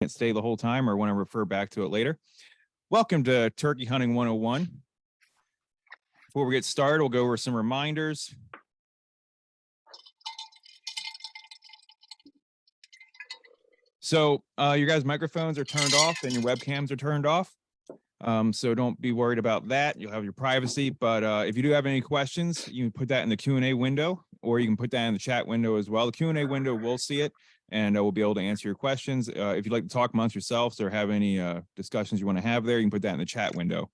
can't stay the whole time or want to refer back to it later. Welcome to Turkey Hunting 101. Before we get started, we'll go over some reminders. So your guys' microphones are turned off and your webcams are turned off. So don't be worried about that. You'll have your privacy. But if you do have any questions, you can put that in the Q&A window, or you can put that in the chat window as well. The Q&A window, we'll see it, and we'll be able to answer your questions. If you'd like to talk amongst yourselves or have any discussions you want to have there, you can put that in the chat window.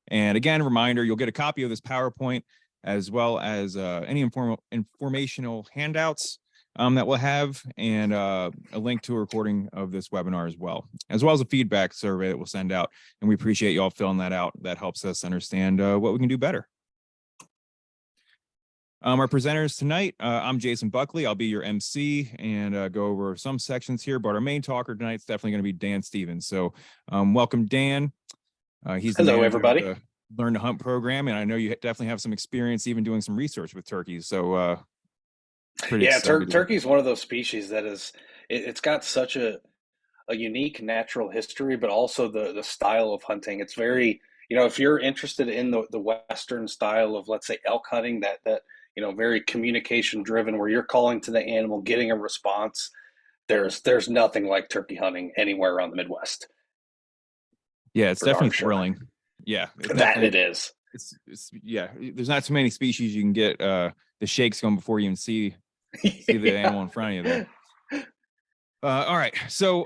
And again, reminder, you'll get a copy of this PowerPoint as well as any informational handouts that we'll have, and a link to a recording of this webinar as well as a feedback survey that we'll send out. And we appreciate you all filling that out. That helps us understand what we can do better. Our presenters tonight, I'm Jason Buckley. I'll be your MC and go over some sections here, but our main talker tonight is definitely going to be Dan Stevens. So welcome, Dan. He's the Hello, everybody. Of the Learn to Hunt program, and I know you definitely have some experience even doing some research with turkeys. So yeah, turkey is one of those species that it's got such a unique natural history, but also the style of hunting. It's very, if you're interested in the Western style of, let's say, elk hunting, that very communication driven, where you're calling to the animal, getting a response. There's nothing like turkey hunting anywhere around the Midwest. Yeah, it's definitely thrilling. Yeah, it is. It's yeah. There's not too many species you can get the shakes going before you even see the animal in front of you there. All right, so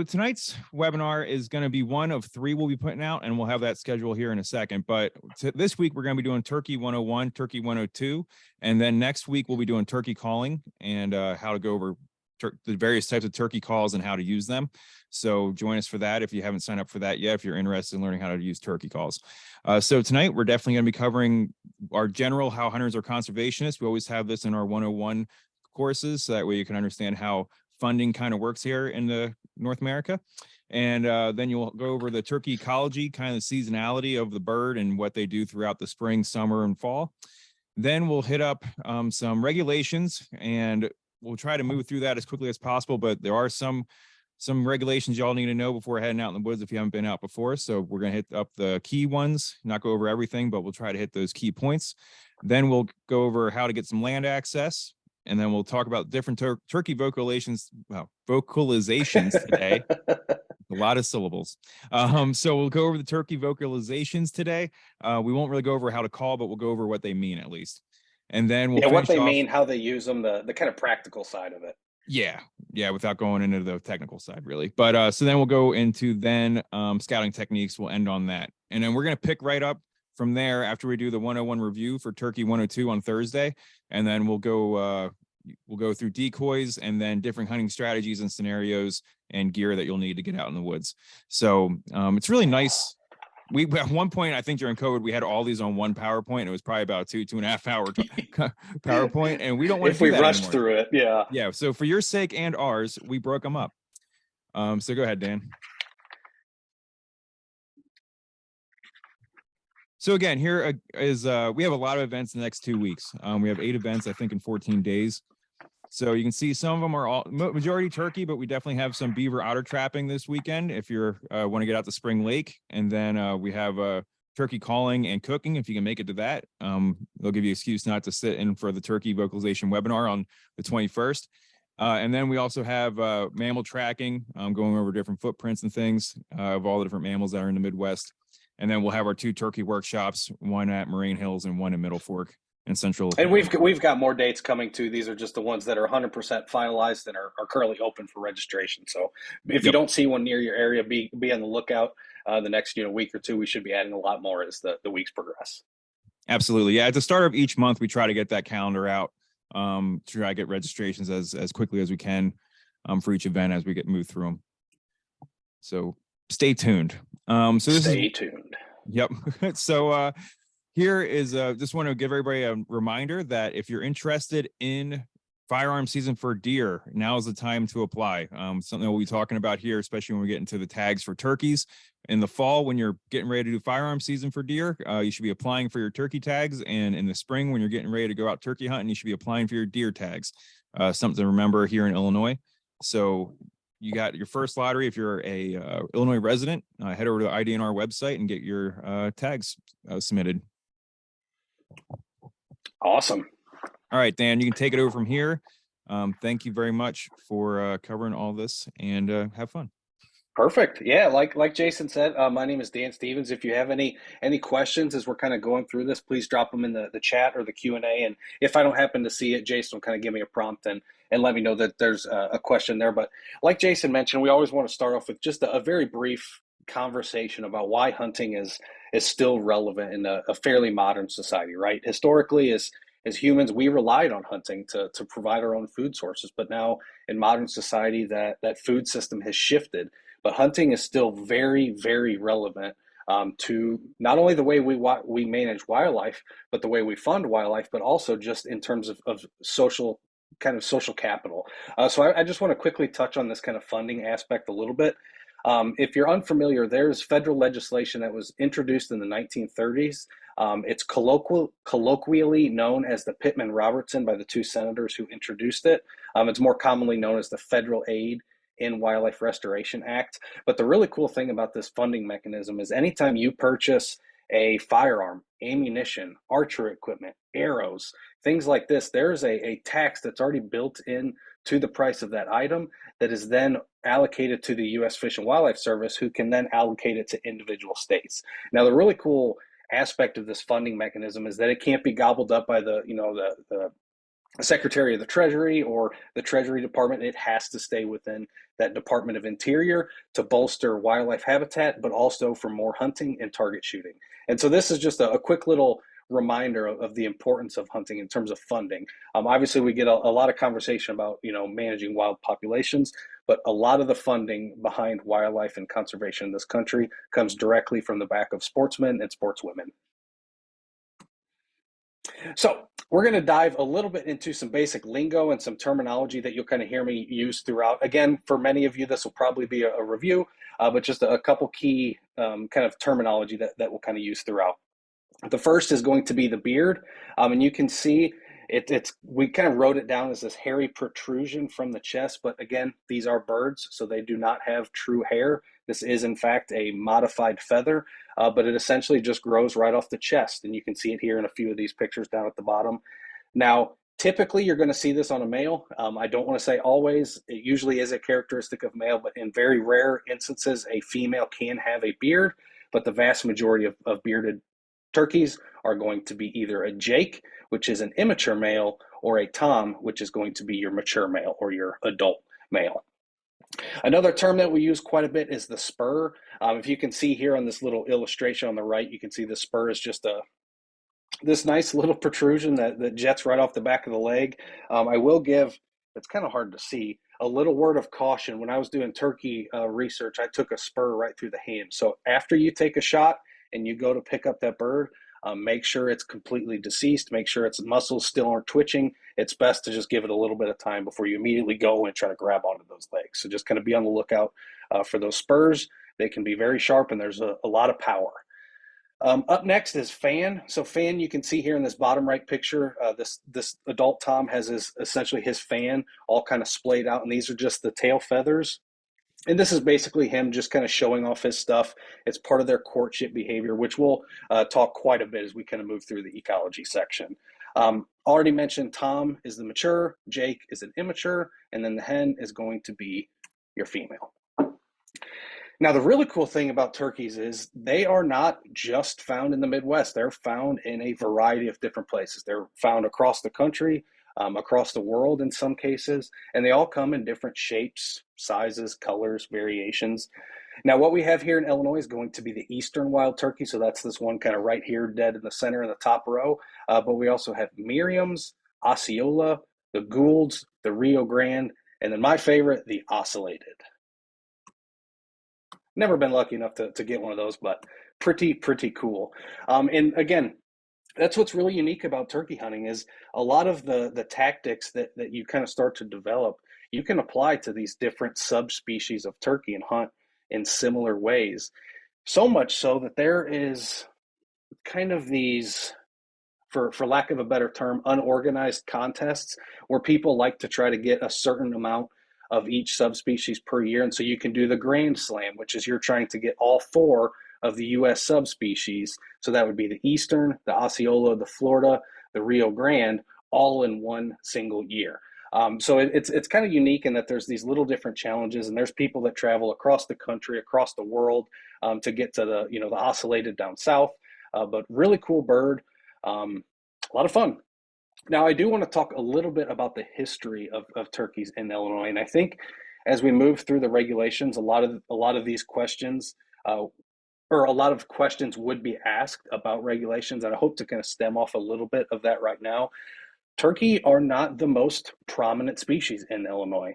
tonight's webinar is going to be one of 3 we'll be putting out, and we'll have that schedule here in a second. But this week we're going to be doing Turkey 101, Turkey 102, and then next week we'll be doing turkey calling and how to go over the various types of turkey calls and how to use them. So join us for that if you haven't signed up for that yet, if you're interested in learning how to use turkey calls. So tonight we're definitely going to be covering our general how hunters are conservationists. We always have this in our 101 courses, so that way you can understand how funding kind of works here in the North America. And then you'll go over the turkey ecology, kind of the seasonality of the bird and what they do throughout the spring, summer, and fall. Then we'll hit up some regulations, and we'll try to move through that as quickly as possible, but there are some regulations y'all need to know before heading out in the woods if you haven't been out before. So we're going to hit up the key ones, not go over everything, but we'll try to hit those key points. Then we'll go over how to get some land access, and then we'll talk about different turkey vocalizations today. A lot of syllables. So we'll go over the turkey vocalizations today. We won't really go over how to call, but we'll go over what they mean at least. And then we'll what they mean, how they use them, the kind of practical side of it. Yeah, without going into the technical side really. But so then we'll go into scouting techniques. We'll end on that, and then we're going to pick right up from there after we do the 101 review for Turkey 102 on Thursday, and then we'll go through decoys and then different hunting strategies and scenarios and gear that you'll need to get out in the woods. So it's really nice. We at one point, I think during COVID, we had all these on one PowerPoint. It was probably about 2.5 hour PowerPoint, and we don't want to do that if we rushed anymore. through it. Yeah. So for your sake and ours, we broke them up. So go ahead, Dan. So again, here is we have a lot of events in the next 2 weeks. We have 8 events, I think, in 14 days. So you can see some of them are all majority turkey, but we definitely have some beaver otter trapping this weekend if you want to get out to Spring Lake. And then we have turkey calling and cooking if you can make it to that. They'll give you an excuse not to sit in for the turkey vocalization webinar on the 21st. And then we also have mammal tracking, going over different footprints and things of all the different mammals that are in the Midwest. And then we'll have our 2 turkey workshops, one at Moraine Hills and one in Middle Fork and Central. And we've got more dates coming too. These are just the ones that are 100% finalized and are currently open for registration. So if you don't see one near your area, be on the lookout. The next week or 2, we should be adding a lot more as the weeks progress. Absolutely. Yeah. At the start of each month, we try to get that calendar out, to try to get registrations as quickly as we can for each event as we get moved through them. So stay tuned. Stay tuned. Yep. So here is just want to give everybody a reminder that if you're interested in firearm season for deer, now is the time to apply. Something we'll be talking about here, especially when we get into the tags for turkeys. In the fall, when you're getting ready to do firearm season for deer, you should be applying for your turkey tags. And in the spring, when you're getting ready to go out turkey hunting, you should be applying for your deer tags. Something to remember here in Illinois. So you got your first lottery. If you're a Illinois resident, head over to the IDNR website and get your tags submitted. Awesome. All right, Dan, you can take it over from here. Thank you very much for covering all this, and have fun. Perfect. Yeah, like Jason said, my name is Dan Stevens. If you have any questions as we're kind of going through this, please drop them in the chat or the Q&A. And if I don't happen to see it, Jason will kind of give me a prompt and let me know that there's a question there. But like Jason mentioned, we always want to start off with just a very brief conversation about why hunting is still relevant in a fairly modern society, right? Historically, as humans, we relied on hunting to provide our own food sources. But now in modern society, that food system has shifted. But hunting is still very, very relevant to not only the way we manage wildlife, but the way we fund wildlife, but also just in terms of social capital. So I just want to quickly touch on this kind of funding aspect a little bit. If you're unfamiliar, there's federal legislation that was introduced in the 1930s. It's colloquially known as the Pittman-Robertson by the two senators who introduced it. It's more commonly known as the Federal Aid in Wildlife Restoration Act. But the really cool thing about this funding mechanism is anytime you purchase a firearm, ammunition, archery equipment, arrows, things like this, there's a tax that's already built in to the price of that item that is then allocated to the U.S. Fish and Wildlife Service, who can then allocate it to individual states. Now, the really cool aspect of this funding mechanism is that it can't be gobbled up by the Secretary of the Treasury or the Treasury Department. It has to stay within that Department of Interior to bolster wildlife habitat, but also for more hunting and target shooting. And so this is just a quick little reminder of the importance of hunting in terms of funding. Obviously, we get a lot of conversation about managing wild populations, but a lot of the funding behind wildlife and conservation in this country comes directly from the back of sportsmen and sportswomen. So we're going to dive a little bit into some basic lingo and some terminology that you'll kind of hear me use throughout. Again, for many of you, this will probably be a review, but just a couple key kind of terminology that we'll kind of use throughout. The first is going to be the beard, and you can see we kind of wrote it down as this hairy protrusion from the chest, but again, these are birds, so they do not have true hair. This is, in fact, a modified feather, but it essentially just grows right off the chest, and you can see it here in a few of these pictures down at the bottom. Now, typically, you're going to see this on a male. I don't want to say always. It usually is a characteristic of male, but in very rare instances, a female can have a beard, but the vast majority of bearded turkeys are going to be either a Jake, which is an immature male, or a Tom, which is going to be your mature male or your adult male. Another term that we use quite a bit is the spur. If you can see here on this little illustration on the right, you can see the spur is just this nice little protrusion that jets right off the back of the leg. I will give, it's kind of hard to see, a little word of caution. When I was doing turkey research, I took a spur right through the hand. So after you take a shot and you go to pick up that bird, make sure it's completely deceased. Make sure its muscles still aren't twitching. It's best to just give it a little bit of time before you immediately go and try to grab onto those legs. So just kind of be on the lookout for those spurs. They can be very sharp and there's a lot of power. Up next is fan. So fan, you can see here in this bottom right picture, this adult Tom has essentially his fan all kind of splayed out, and these are just the tail feathers. And this is basically him just kind of showing off his stuff. It's part of their courtship behavior, which we'll talk quite a bit as we kind of move through the ecology section. Already mentioned, Tom is the mature, Jake is an immature, and then the hen is going to be your female. Now, the really cool thing about turkeys is they are not just found in the Midwest. They're found in a variety of different places. They're found across the country, across the world in some cases, and they all come in different shapes, sizes, colors, variations. Now, what we have here in Illinois is going to be the eastern wild turkey, so that's this one kind of right here, dead in the center in the top row, but we also have Merriam's, Osceola, the Goulds, the Rio Grande, and then my favorite, the ocellated. Never been lucky enough to get one of those, but pretty cool. And again, that's what's really unique about turkey hunting is a lot of the tactics that you kind of start to develop, you can apply to these different subspecies of turkey and hunt in similar ways. So much so that there is kind of these, for lack of a better term, unorganized contests where people like to try to get a certain amount of each subspecies per year. And so you can do the Grand Slam, which is you're trying to get all 4 of the U.S. subspecies. So that would be the Eastern, the Osceola, the Florida, the Rio Grande, all in one single year. So it's kind of unique in that there's these little different challenges, and there's people that travel across the country, across the world, to get to the the ocellated down south. But really cool bird, a lot of fun. Now, I do want to talk a little bit about the history of turkeys in Illinois, and I think as we move through the regulations, a lot of these questions, or a lot of questions would be asked about regulations, and I hope to kind of stem off a little bit of that right now. Turkey are not the most prominent species in Illinois.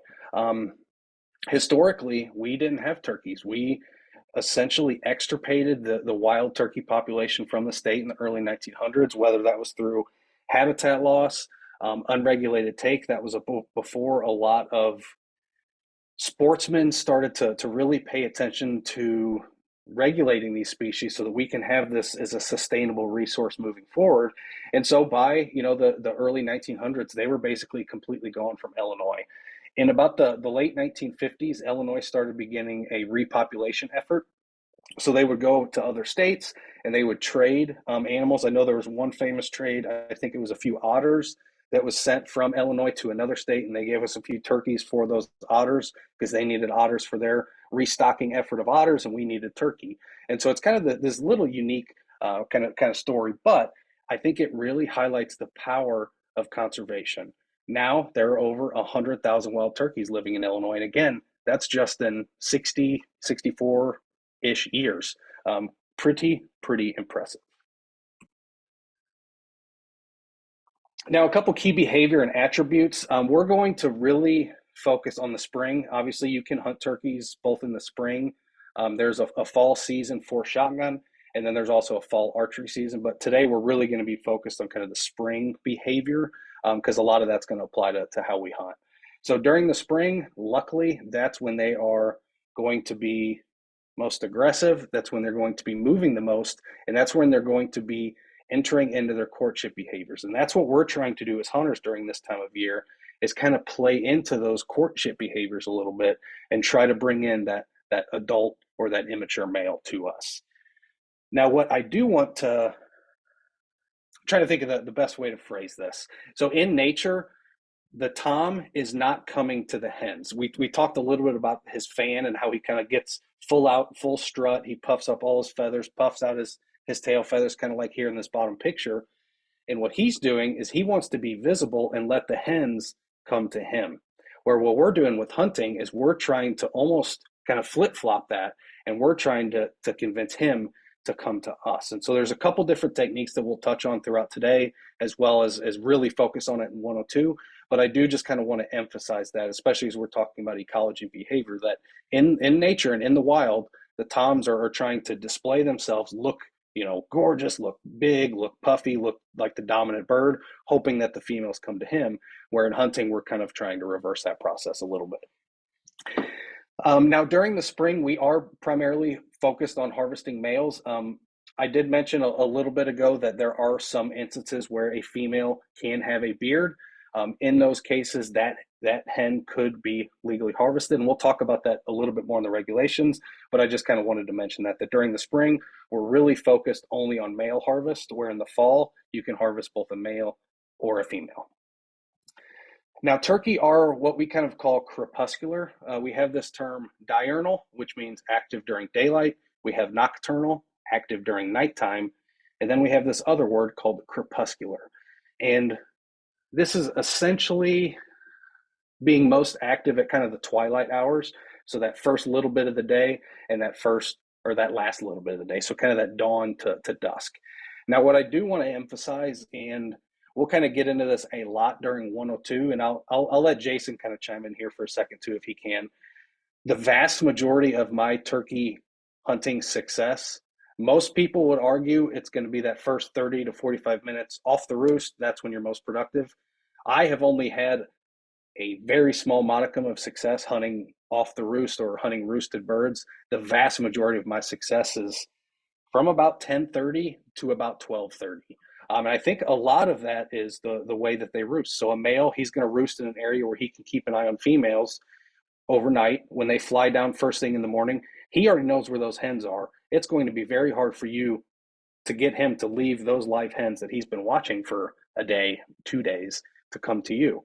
Historically, we didn't have turkeys. We essentially extirpated the wild turkey population from the state in the early 1900s, whether that was through habitat loss, unregulated take. That was before a lot of sportsmen started to really pay attention to regulating these species so that we can have this as a sustainable resource moving forward. And so by the early 1900s, they were basically completely gone from Illinois. In about the late 1950s, Illinois started beginning a repopulation effort. So they would go to other states and they would trade animals. I know there was one famous trade. I think it was a few otters that was sent from Illinois to another state, and they gave us a few turkeys for those otters because they needed otters for their restocking effort of otters, and we needed turkey. And so it's kind of this little unique kind of story, but I think it really highlights the power of conservation. Now there are over 100,000 wild turkeys living in Illinois, and again, that's just in 60, 64-ish years. Pretty impressive. Now, a couple key behavior and attributes. We're going to really focus on the spring. Obviously, you can hunt turkeys both in the spring. There's a fall season for shotgun, and then there's also a fall archery season. But today, we're really going to be focused on kind of the spring behavior because a lot of that's going to apply to how we hunt. So during the spring, luckily, that's when they are going to be most aggressive. That's when they're going to be moving the most, and that's when they're going to be entering into their courtship behaviors. And that's what we're trying to do as hunters during this time of year, is kind of play into those courtship behaviors a little bit and try to bring in that adult or that immature male to us. Now, what I do want to try to think of the best way to phrase this. So in nature, the tom is not coming to the hens. We talked a little bit about his fan and how he kind of gets full strut. He puffs up all his feathers, puffs out his tail feathers, kind of like here in this bottom picture. And what he's doing is he wants to be visible and let the hens come to him. Where what we're doing with hunting is we're trying to almost kind of flip-flop that, and we're trying to convince him to come to us. And so there's a couple different techniques that we'll touch on throughout today, as well as really focus on it in 102. But I do just kind of want to emphasize that, especially as we're talking about ecology and behavior, that in nature and in the wild, the toms are trying to display themselves, look gorgeous, look big, look puffy, look like the dominant bird, hoping that the females come to him, where in hunting, we're kind of trying to reverse that process a little bit. Now, during the spring, we are primarily focused on harvesting males. I did mention a little bit ago that there are some instances where a female can have a beard. In those cases, that hen could be legally harvested, and we'll talk about that a little bit more in the regulations, but I just kind of wanted to mention that during the spring, we're really focused only on male harvest, where in the fall, you can harvest both a male or a female. Now, turkey are what we kind of call crepuscular. We have this term diurnal, which means active during daylight. We have nocturnal, active during nighttime. And then we have this other word called crepuscular. And this is essentially being most active at kind of the twilight hours. So that first little bit of the day and that last little bit of the day. So kind of that dawn to dusk. Now, what I do want to emphasize, and we'll kind of get into this a lot during 102, and I'll let Jason kind of chime in here for a second too, if he can. The vast majority of my turkey hunting success, most people would argue it's going to be that first 30 to 45 minutes off the roost. That's when you're most productive. I have only had a very small modicum of success hunting off the roost or hunting roosted birds. The vast majority of my success is from about 10:30 to about 12:30. And I think a lot of that is the way that they roost. So a male, he's going to roost in an area where he can keep an eye on females. overnight. When they fly down first thing in the morning, he already knows where those hens are. It's going to be very hard for you to get him to leave those live hens that he's been watching for a day, 2 days, to come to you.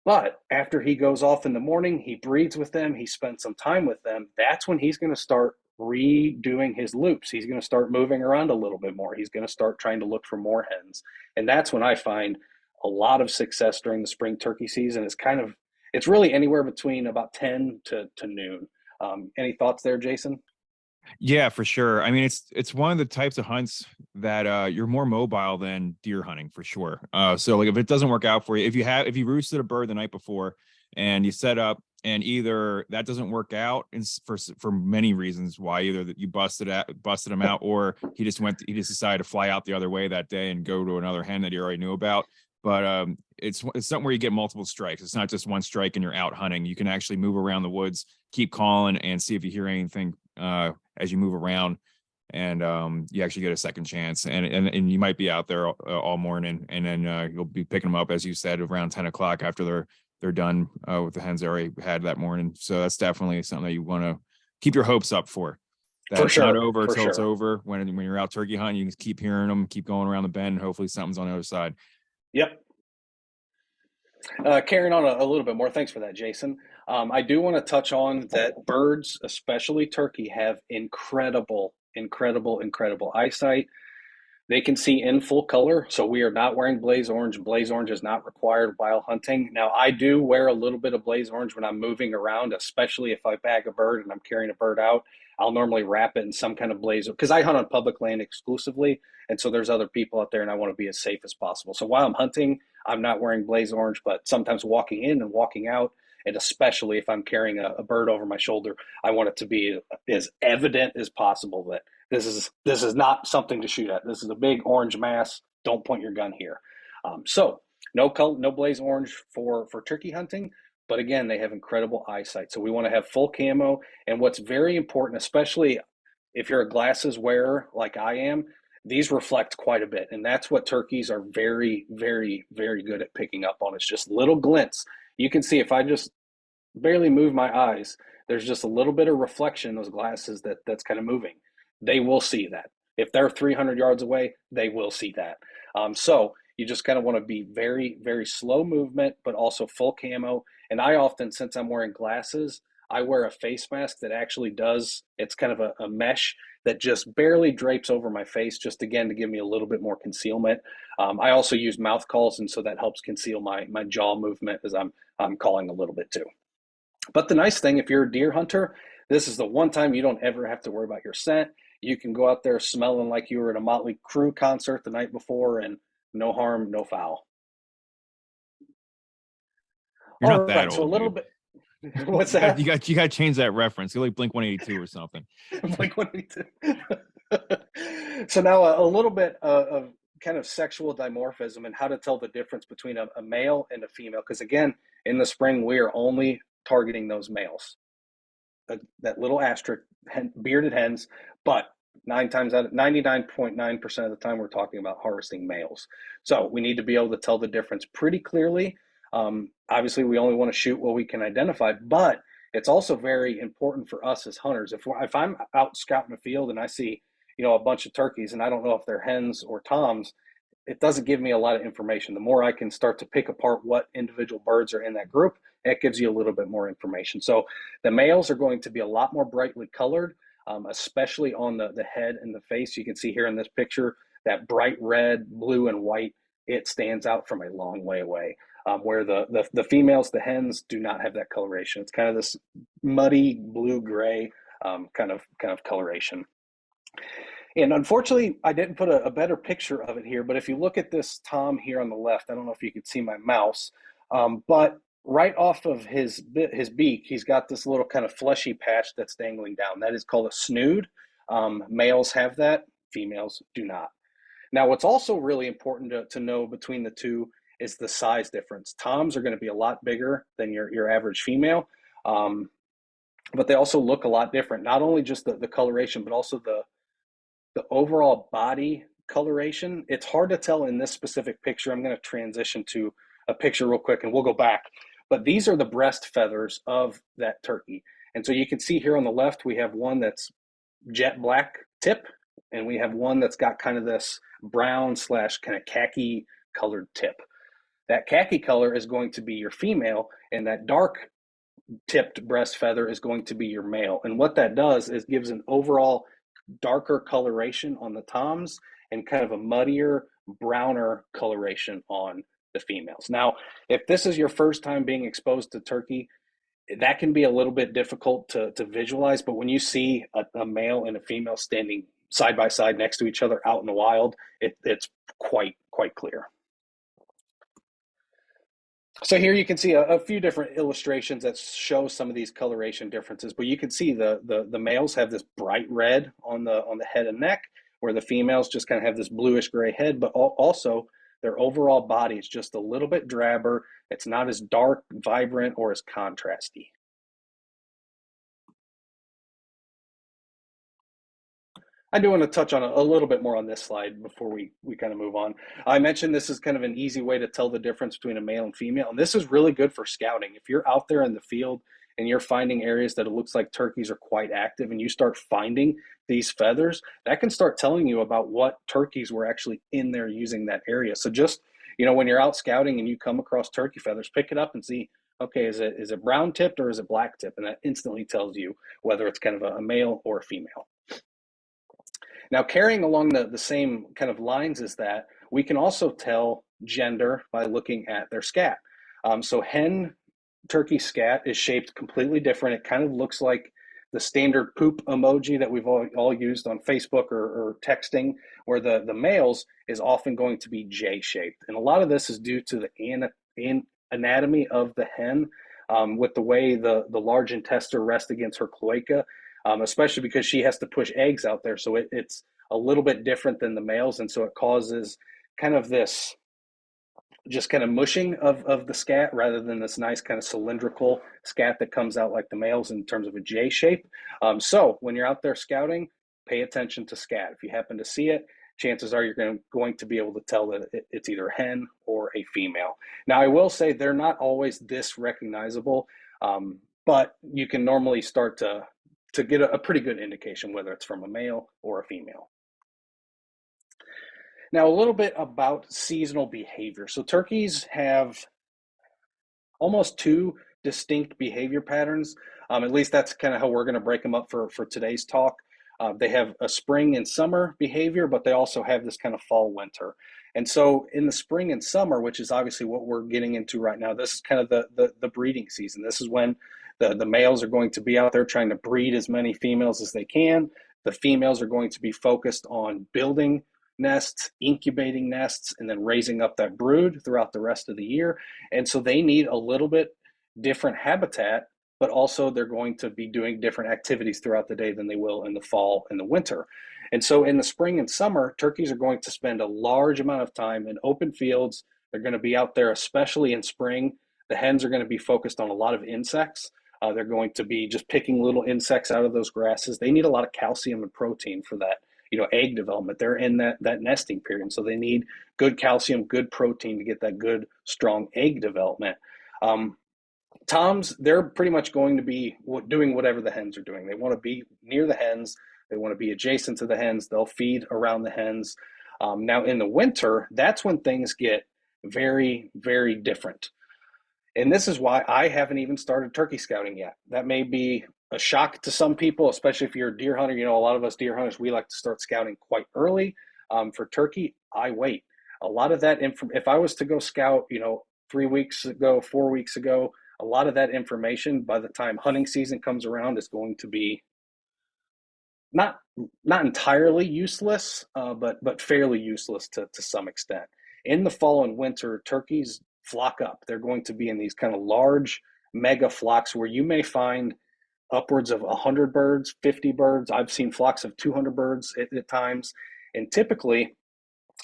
But after he goes off in the morning, he breeds with them, he spends some time with them. That's when he's going to start redoing his loops. He's going to start moving around a little bit more. He's going to start trying to look for more hens. And that's when I find a lot of success during the spring turkey season. It's really anywhere between about 10 to noon. Any thoughts there, Jason? Yeah, for sure. I mean, it's one of the types of hunts that you're more mobile than deer hunting for sure. So like if it doesn't work out for you, if you roosted a bird the night before and you set up and either that doesn't work out and for many reasons why, either that you busted him out, or he just decided to fly out the other way that day and go to another hen that he already knew about. But it's something where you get multiple strikes. It's not just one strike and you're out hunting. You can actually move around the woods, keep calling, and see if you hear anything as you move around, and you actually get a second chance, and you might be out there all morning, and then you'll be picking them up, as you said, around 10 o'clock after they're done with the hens they already had that morning. So that's definitely something that you want to keep your hopes up for. That it's not over until it's over. When you're out turkey hunting, you can keep hearing them, keep going around the bend, and hopefully something's on the other side. Yep. Carrying on a little bit more. Thanks for that, Jason. I do want to touch on that birds, especially turkey, have incredible eyesight. They can see in full color, so we are not wearing blaze orange. Blaze orange is not required while hunting. Now, I do wear a little bit of blaze orange when I'm moving around, especially if I bag a bird and I'm carrying a bird out. I'll normally wrap it in some kind of blaze, because I hunt on public land exclusively, and so there's other people out there, and I want to be as safe as possible. So while I'm hunting, I'm not wearing blaze orange, but sometimes walking in and walking out, and especially if I'm carrying a bird over my shoulder, I want it to be as evident as possible that this is not something to shoot at. This is a big orange mass. Don't point your gun here. So no blaze orange for turkey hunting. But again, they have incredible eyesight. So we want to have full camo. And what's very important, especially if you're a glasses wearer like I am, these reflect quite a bit. And that's what turkeys are very, very, very good at picking up on. It's just little glints. You can see if I just barely move my eyes, there's just a little bit of reflection in those glasses that's kind of moving. They will see that. If they're 300 yards away, they will see that. So you just kind of want to be very, very slow movement, but also full camo. And I often, since I'm wearing glasses, I wear a face mask that actually does, it's kind of a mesh that just barely drapes over my face, just again to give me a little bit more concealment. I also use mouth calls, and so that helps conceal my jaw movement as I'm calling a little bit too. But the nice thing, if you're a deer hunter, this is the one time you don't ever have to worry about your scent. You can go out there smelling like you were at a Motley Crue concert the night before, and no harm, no foul. You're not that old, so a little dude. bit. What's that? You got to change that reference. You're like Blink-182 or something. Blink-182. So now a little bit of kind of sexual dimorphism and how to tell the difference between a male and a female. Because again, in the spring, we are only targeting those males. That little asterisk, bearded hens, but 99.9% of the time we're talking about harvesting males. So we need to be able to tell the difference pretty clearly. Obviously, we only want to shoot what we can identify, but it's also very important for us as hunters. If I'm out scouting a field and I see, a bunch of turkeys and I don't know if they're hens or toms, it doesn't give me a lot of information. The more I can start to pick apart what individual birds are in that group, it gives you a little bit more information. So the males are going to be a lot more brightly colored, especially on the head and the face. You can see here in this picture that bright red, blue, and white. It stands out from a long way away. Where the females, the hens, do not have that coloration. It's kind of this muddy blue-gray kind of coloration. And unfortunately, I didn't put a better picture of it here, but if you look at this tom here on the left, I don't know if you can see my mouse, but right off of his beak, he's got this little kind of fleshy patch that's dangling down. That is called a snood. Males have that, females do not. Now, what's also really important to know between the two is the size difference. Toms are going to be a lot bigger than your average female, but they also look a lot different. Not only just the coloration, but also the overall body coloration. It's hard to tell in this specific picture. I'm going to transition to a picture real quick and we'll go back. But these are the breast feathers of that turkey. And so you can see here on the left, we have one that's jet black tip, and we have one that's got kind of this brown slash kind of khaki colored tip. That khaki color is going to be your female, and that dark tipped breast feather is going to be your male. And what that does is gives an overall darker coloration on the toms and kind of a muddier, browner coloration on the females. Now, if this is your first time being exposed to turkey, that can be a little bit difficult to visualize, but when you see a male and a female standing side by side next to each other out in the wild, it's quite clear. So here you can see a few different illustrations that show some of these coloration differences, but you can see the males have this bright red on the head and neck, where the females just kind of have this bluish gray head, but also their overall body is just a little bit drabber. It's not as dark, vibrant, or as contrasty. I do want to touch on a little bit more on this slide before we kind of move on. I mentioned this is kind of an easy way to tell the difference between a male and female, and this is really good for scouting. If you're out there in the field and you're finding areas that it looks like turkeys are quite active, and you start finding these feathers, that can start telling you about what turkeys were actually in there using that area. So just, when you're out scouting and you come across turkey feathers, pick it up and see, okay, is it brown tipped or is it black tipped? And that instantly tells you whether it's kind of a male or a female. Now, carrying along the same kind of lines as that, we can also tell gender by looking at their scat. So hen turkey scat is shaped completely different. It kind of looks like the standard poop emoji that we've all used on Facebook or texting, where the males is often going to be J-shaped. And a lot of this is due to the anatomy of the hen, with the way the large intestine rests against her cloaca. Especially because she has to push eggs out there. So it's a little bit different than the males. And so it causes kind of this just kind of mushing of the scat rather than this nice kind of cylindrical scat that comes out like the males in terms of a J shape. So when you're out there scouting, pay attention to scat. If you happen to see it, chances are you're going to be able to tell that it's either a hen or a female. Now, I will say they're not always this recognizable, but you can normally start to get a pretty good indication whether it's from a male or a female. Now, a little bit about seasonal behavior. So turkeys have almost two distinct behavior patterns. At least that's kind of how we're going to break them up for today's talk. They have a spring and summer behavior, but they also have this kind of fall winter. And so in the spring and summer, which is obviously what we're getting into right now, this is kind of the breeding season. This is when the males are going to be out there trying to breed as many females as they can. The females are going to be focused on building nests, incubating nests, and then raising up that brood throughout the rest of the year. And so they need a little bit different habitat, but also they're going to be doing different activities throughout the day than they will in the fall and the winter. And so in the spring and summer, turkeys are going to spend a large amount of time in open fields. They're going to be out there, especially in spring. The hens are going to be focused on a lot of insects. They're going to be just picking little insects out of those grasses. They need a lot of calcium and protein for that, egg development. They're in that nesting period. So they need good calcium, good protein to get that good, strong egg development. Toms, they're pretty much going to be doing whatever the hens are doing. They want to be near the hens. They want to be adjacent to the hens. They'll feed around the hens. Now in the winter, that's when things get very, very different. And this is why I haven't even started turkey scouting yet. That may be a shock to some people, especially if you're a deer hunter. A lot of us deer hunters, we like to start scouting quite early. For turkey, I wait. A lot of that if I was to go scout, 3 weeks ago, 4 weeks ago, a lot of that information by the time hunting season comes around is going to be not entirely useless, but fairly useless to some extent. In the fall and winter, turkeys flock up. They're going to be in these kind of large mega flocks where you may find upwards of 100 birds, 50 birds. I've seen flocks of 200 birds at times. And typically,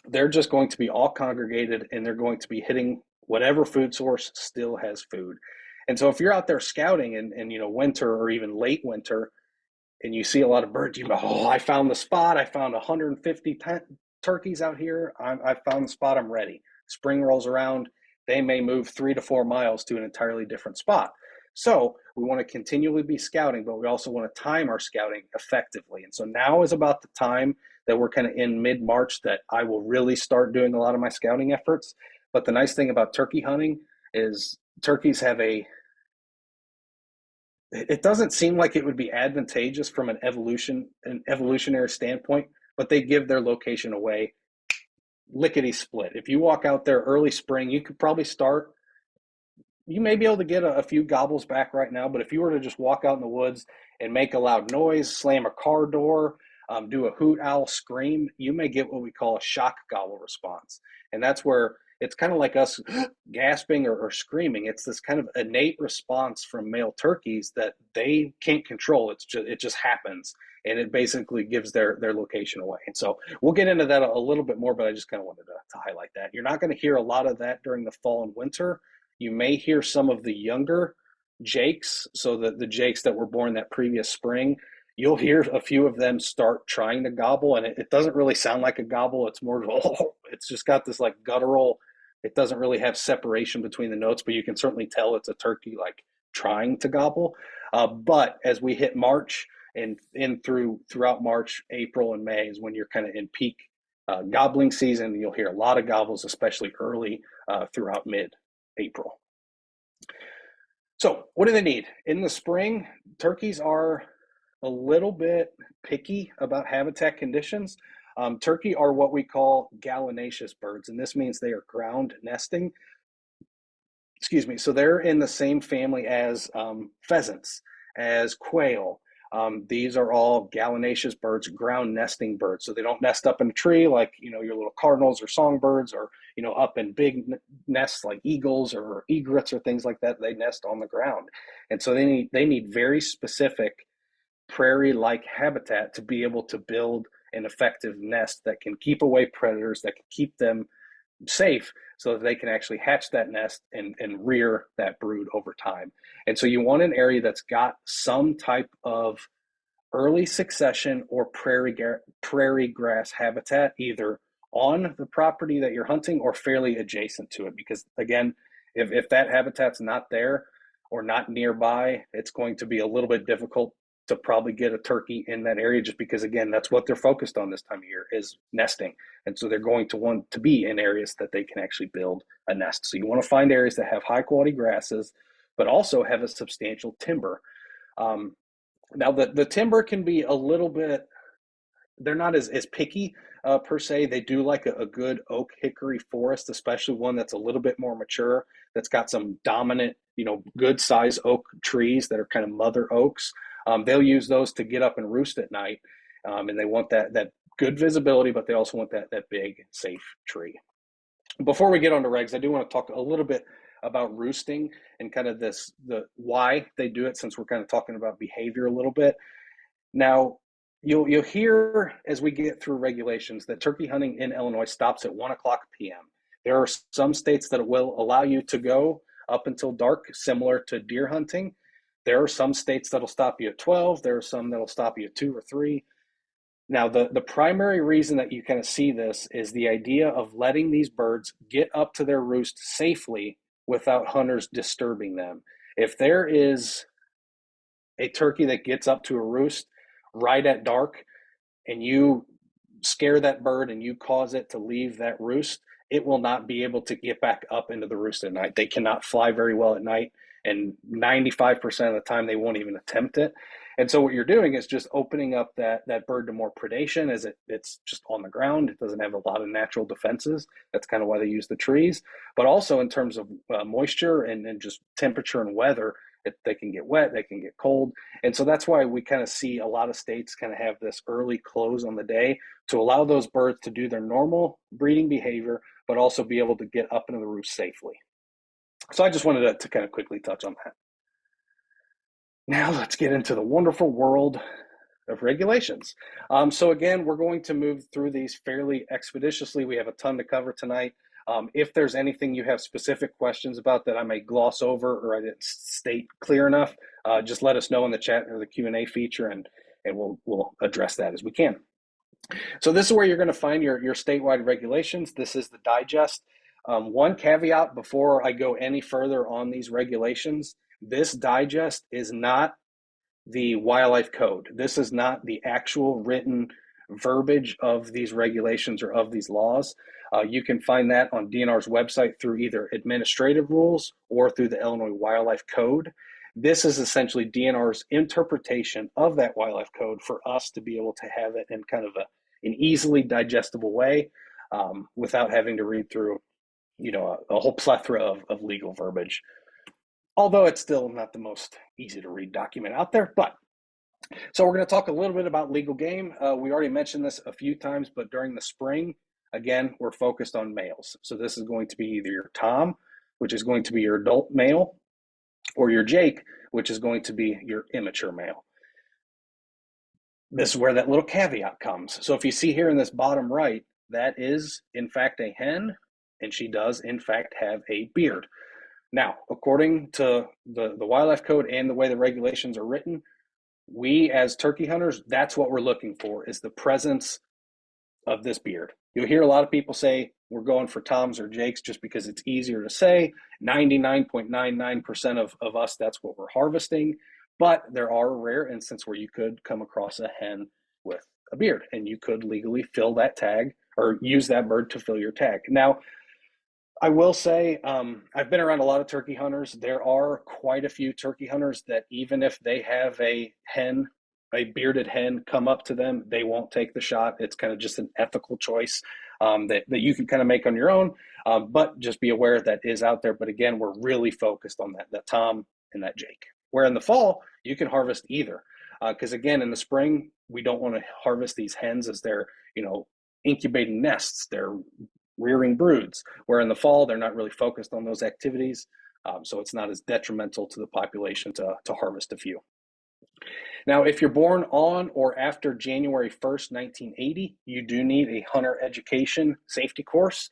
they're just going to be all congregated and they're going to be hitting whatever food source still has food. And so if you're out there scouting in winter or even late winter, and you see a lot of birds, you go, oh, I found the spot. I found 150 turkeys out here. I found the spot. I'm ready. Spring rolls around. they may move 3 to 4 miles to an entirely different spot. So we want to continually be scouting, but we also want to time our scouting effectively. And so now is about the time that we're kind of in mid-March that I will really start doing a lot of my scouting efforts. But the nice thing about turkey hunting is turkeys have it doesn't seem like it would be advantageous from an evolutionary standpoint, but they give their location away lickety split. If you walk out there early spring, you could probably start. You may be able to get a few gobbles back right now, but if you were to just walk out in the woods and make a loud noise, slam a car door, do a hoot owl scream, you may get what we call a shock gobble response. And that's where it's kind of like us gasping or screaming. It's this kind of innate response from male turkeys that they can't control. It just happens, and it basically gives their location away. And so we'll get into that a little bit more, but I just kind of wanted to highlight that. You're not going to hear a lot of that during the fall and winter. You may hear some of the younger jakes, so the jakes that were born that previous spring, you'll hear a few of them start trying to gobble, and it doesn't really sound like a gobble. It's more of it's just got this like guttural. It doesn't really have separation between the notes, but you can certainly tell it's a turkey like trying to gobble. But as we hit March and throughout March, April, and May is when you're kind of in peak gobbling season. You'll hear a lot of gobbles, especially early throughout mid-April. So what do they need? In the spring, turkeys are a little bit picky about habitat conditions. Turkey are what we call gallinaceous birds, and this means they are ground nesting. Excuse me. So they're in the same family as pheasants, as quail. These are all gallinaceous birds, ground nesting birds. So they don't nest up in a tree like, your little cardinals or songbirds, or, up in big nests like eagles or egrets or things like that. They nest on the ground. And so they need very specific prairie-like habitat to be able to build an effective nest that can keep away predators, that can keep them safe, so that they can actually hatch that nest and rear that brood over time. And so you want an area that's got some type of early succession or prairie grass habitat, either on the property that you're hunting or fairly adjacent to it. Because again, if that habitat's not there or not nearby, it's going to be a little bit difficult to probably get a turkey in that area, just because, again, that's what they're focused on this time of year, is nesting. And so they're going to want to be in areas that they can actually build a nest. So you want to find areas that have high quality grasses, but also have a substantial timber. Now the timber can be a little bit, they're not as picky per se. They do like a good oak hickory forest, especially one that's a little bit more mature, that's got some dominant, good size oak trees that are kind of mother oaks. They'll use those to get up and roost at night. And they want that good visibility, but they also want that big, safe tree. Before we get on to regs, I do want to talk a little bit about roosting and kind of the why they do it, since we're kind of talking about behavior a little bit. Now, you'll hear as we get through regulations that turkey hunting in Illinois stops at 1 o'clock p.m. There are some states that will allow you to go up until dark, similar to deer hunting. There are some states that'll stop you at 12. There are some that'll stop you at 2 or 3. Now, the primary reason that you kind of see this is the idea of letting these birds get up to their roost safely without hunters disturbing them. If there is a turkey that gets up to a roost right at dark and you scare that bird and you cause it to leave that roost, it will not be able to get back up into the roost at night. They cannot fly very well at night, and 95% of the time they won't even attempt it. And so what you're doing is just opening up that bird to more predation, as it's just on the ground. It doesn't have a lot of natural defenses. That's kind of why they use the trees. But also in terms of moisture and just temperature and weather, they can get wet, they can get cold. And so that's why we kind of see a lot of states kind of have this early close on the day to allow those birds to do their normal breeding behavior, but also be able to get up into the roost safely. So I just wanted to kind of quickly touch on that. Now let's get into the wonderful world of regulations. So again, we're going to move through these fairly expeditiously. We have a ton to cover tonight. If there's anything you have specific questions about that I may gloss over or I didn't state clear enough, just let us know in the chat or the Q&A feature, and we'll address that as we can. So this is where you're going to find your statewide regulations. This is the digest. One caveat before I go any further on these regulations, this digest is not the wildlife code. This is not the actual written verbiage of these regulations or of these laws. You can find that on DNR's website through either administrative rules or through the Illinois Wildlife Code. This is essentially DNR's interpretation of that wildlife code for us to be able to have it in kind of an easily digestible way, without having to read through, a whole plethora of legal verbiage. Although it's still not the most easy to read document out there. But so we're going to talk a little bit about legal game. We already mentioned this a few times, but during the spring, again, we're focused on males. So this is going to be either your Tom, which is going to be your adult male, or your Jake, which is going to be your immature male. This is where that little caveat comes. So if you see here in this bottom right, that is in fact a hen, and she does in fact have a beard. Now, according to the wildlife code and the way the regulations are written, we as turkey hunters, that's what we're looking for, is the presence of this beard. You'll hear a lot of people say we're going for Toms or Jakes just because it's easier to say. 99.99% of us, that's what we're harvesting. But there are a rare instance where you could come across a hen with a beard, and you could legally fill that tag or use that bird to fill your tag. Now, I will say, I've been around a lot of turkey hunters. There are quite a few turkey hunters that even if they have a bearded hen come up to them, they won't take the shot. It's kind of just an ethical choice that you can kind of make on your own. But just be aware that is out there. But again, we're really focused on that Tom and that Jake. Where in the fall, you can harvest either. Because again, in the spring, we don't want to harvest these hens as they're, incubating nests. They're rearing broods, where in the fall they're not really focused on those activities, so it's not as detrimental to the population to harvest a few. Now, if you're born on or after January 1st, 1980, you do need a hunter education safety course.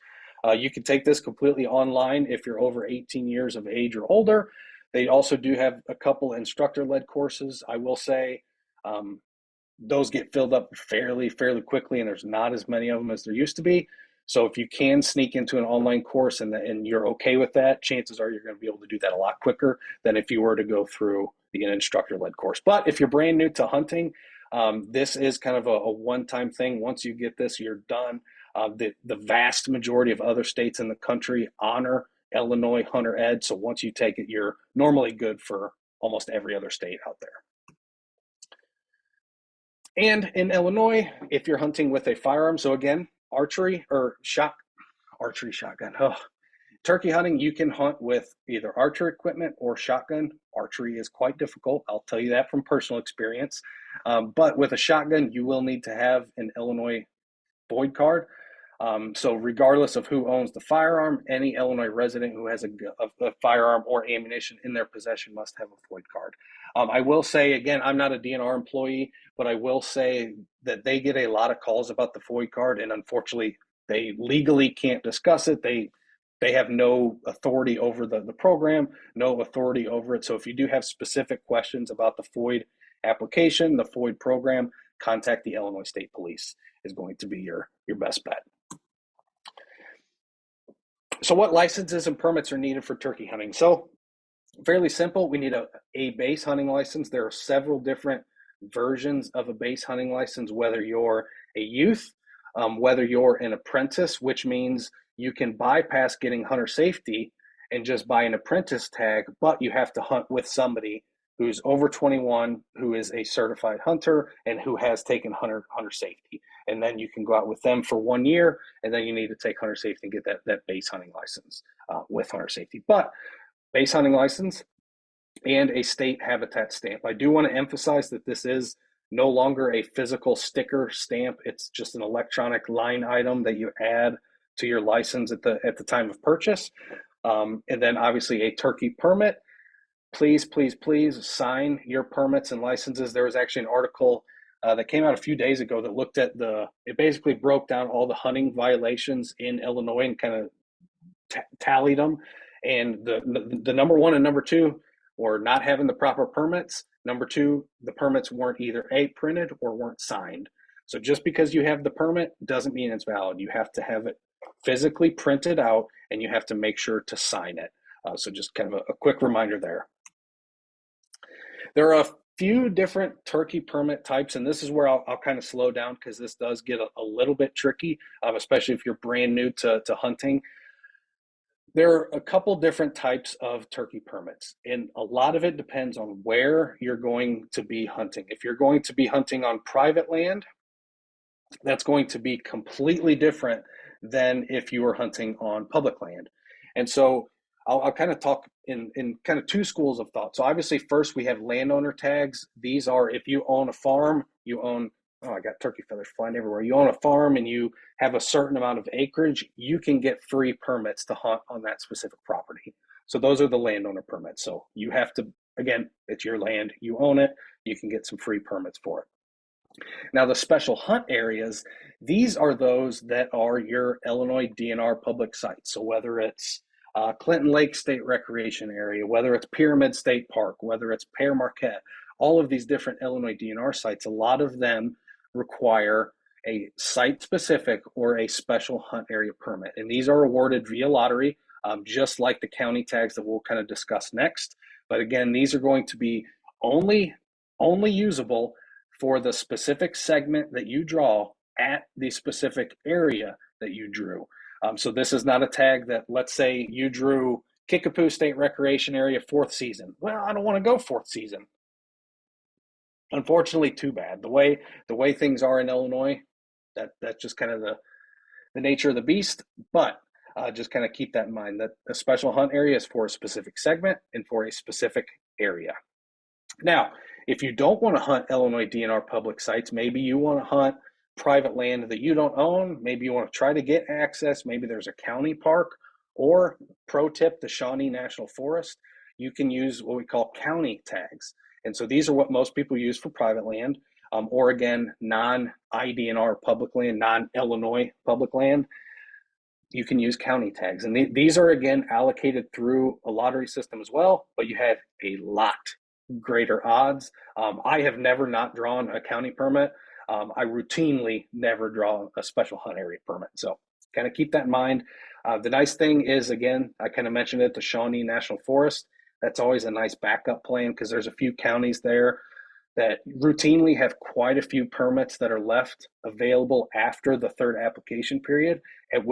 You can take this completely online if you're over 18 years of age or older. They also do have a couple instructor-led courses. I will say those get filled up fairly quickly, and there's not as many of them as there used to be. So if you can sneak into an online course and you're okay with that, chances are you're going to be able to do that a lot quicker than if you were to go through the instructor-led course. But if you're brand new to hunting, this is kind of a one-time thing. Once you get this, you're done. The vast majority of other states in the country honor Illinois Hunter Ed. So once you take it, you're normally good for almost every other state out there. And in Illinois, if you're hunting with a firearm, so again, archery shotgun. Turkey hunting, you can hunt with either archery equipment or shotgun. Archery is quite difficult. I'll tell you that from personal experience. But with a shotgun, you will need to have an Illinois void card. So regardless of who owns the firearm, any Illinois resident who has a firearm or ammunition in their possession must have a void card. I will say, again, I'm not a DNR employee, but I will say that they get a lot of calls about the void card, and unfortunately, they legally can't discuss it. They have no authority over the program, no authority over it. So if you do have specific questions about the FOID application, the FOID program, contact the Illinois State Police is going to be your best bet. So what licenses and permits are needed for turkey hunting? So fairly simple. We need a base hunting license. There are several different versions of a base hunting license, whether you're a youth, whether you're an apprentice, which means you can bypass getting hunter safety and just buy an apprentice tag, but you have to hunt with somebody who's over 21, who is a certified hunter and who has taken hunter safety. And then you can go out with them for 1 year, and then you need to take hunter safety and get that base hunting license with hunter safety. But base hunting license and a state habitat stamp. I do want to emphasize that this is no longer a physical sticker stamp. It's just an electronic line item that you add to your license at the time of purchase. And then obviously a turkey permit. Please sign your permits and licenses. There was actually an article that came out a few days ago that looked at it basically broke down all the hunting violations in Illinois and kind of tallied them. And the number one and number two were not having the proper permits. Number two, the permits weren't either printed or weren't signed. So just because you have the permit doesn't mean it's valid. You have to have it physically printed out, and you have to make sure to sign it. So just kind of a quick reminder there. There are a few different turkey permit types, and this is where I'll kind of slow down because this does get a little bit tricky, especially if you're brand new to hunting. There are a couple different types of turkey permits, and a lot of it depends on where you're going to be hunting. If you're going to be hunting on private land, that's going to be completely different than if you were hunting on public land. And so I'll kind of talk in kind of two schools of thought. So obviously, first we have landowner tags. These are if you own a farm, you own, oh, I got turkey feathers flying everywhere. You own a farm and you have a certain amount of acreage, you can get free permits to hunt on that specific property. So those are the landowner permits. So you have to, again, it's your land, you own it, you can get some free permits for it. Now, the special hunt areas, these are those that are your Illinois DNR public sites. So whether it's Clinton Lake State Recreation Area, whether it's Pyramid State Park, whether it's Pere Marquette, all of these different Illinois DNR sites, a lot of them require a site-specific or a special hunt area permit. And these are awarded via lottery, just like the county tags that we'll kind of discuss next. But again, these are going to be only usable for the specific segment that you draw at the specific area that you drew. So this is not a tag that, let's say you drew Kickapoo State Recreation Area 4th season. Well, I don't want to go 4th season. Unfortunately, too bad. The way things are in Illinois, that's just kind of the nature of the beast. But just kind of keep that in mind that a special hunt area is for a specific segment and for a specific area. Now, if you don't want to hunt Illinois DNR public sites, maybe you want to hunt private land that you don't own. Maybe you want to try to get access. Maybe there's a county park, or pro tip, the Shawnee National Forest. You can use what we call county tags. And so these are what most people use for private land, or again, non-IDNR public land, non-Illinois public land. You can use county tags. And these are, again, allocated through a lottery system as well, but you have a lot greater odds. I have never not drawn a county permit. I routinely never draw a special hunt area permit. So kind of keep that in mind. The nice thing is, again, I kind of mentioned it, the Shawnee National Forest. That's always a nice backup plan because there's a few counties there that routinely have quite a few permits that are left available after the third application period, at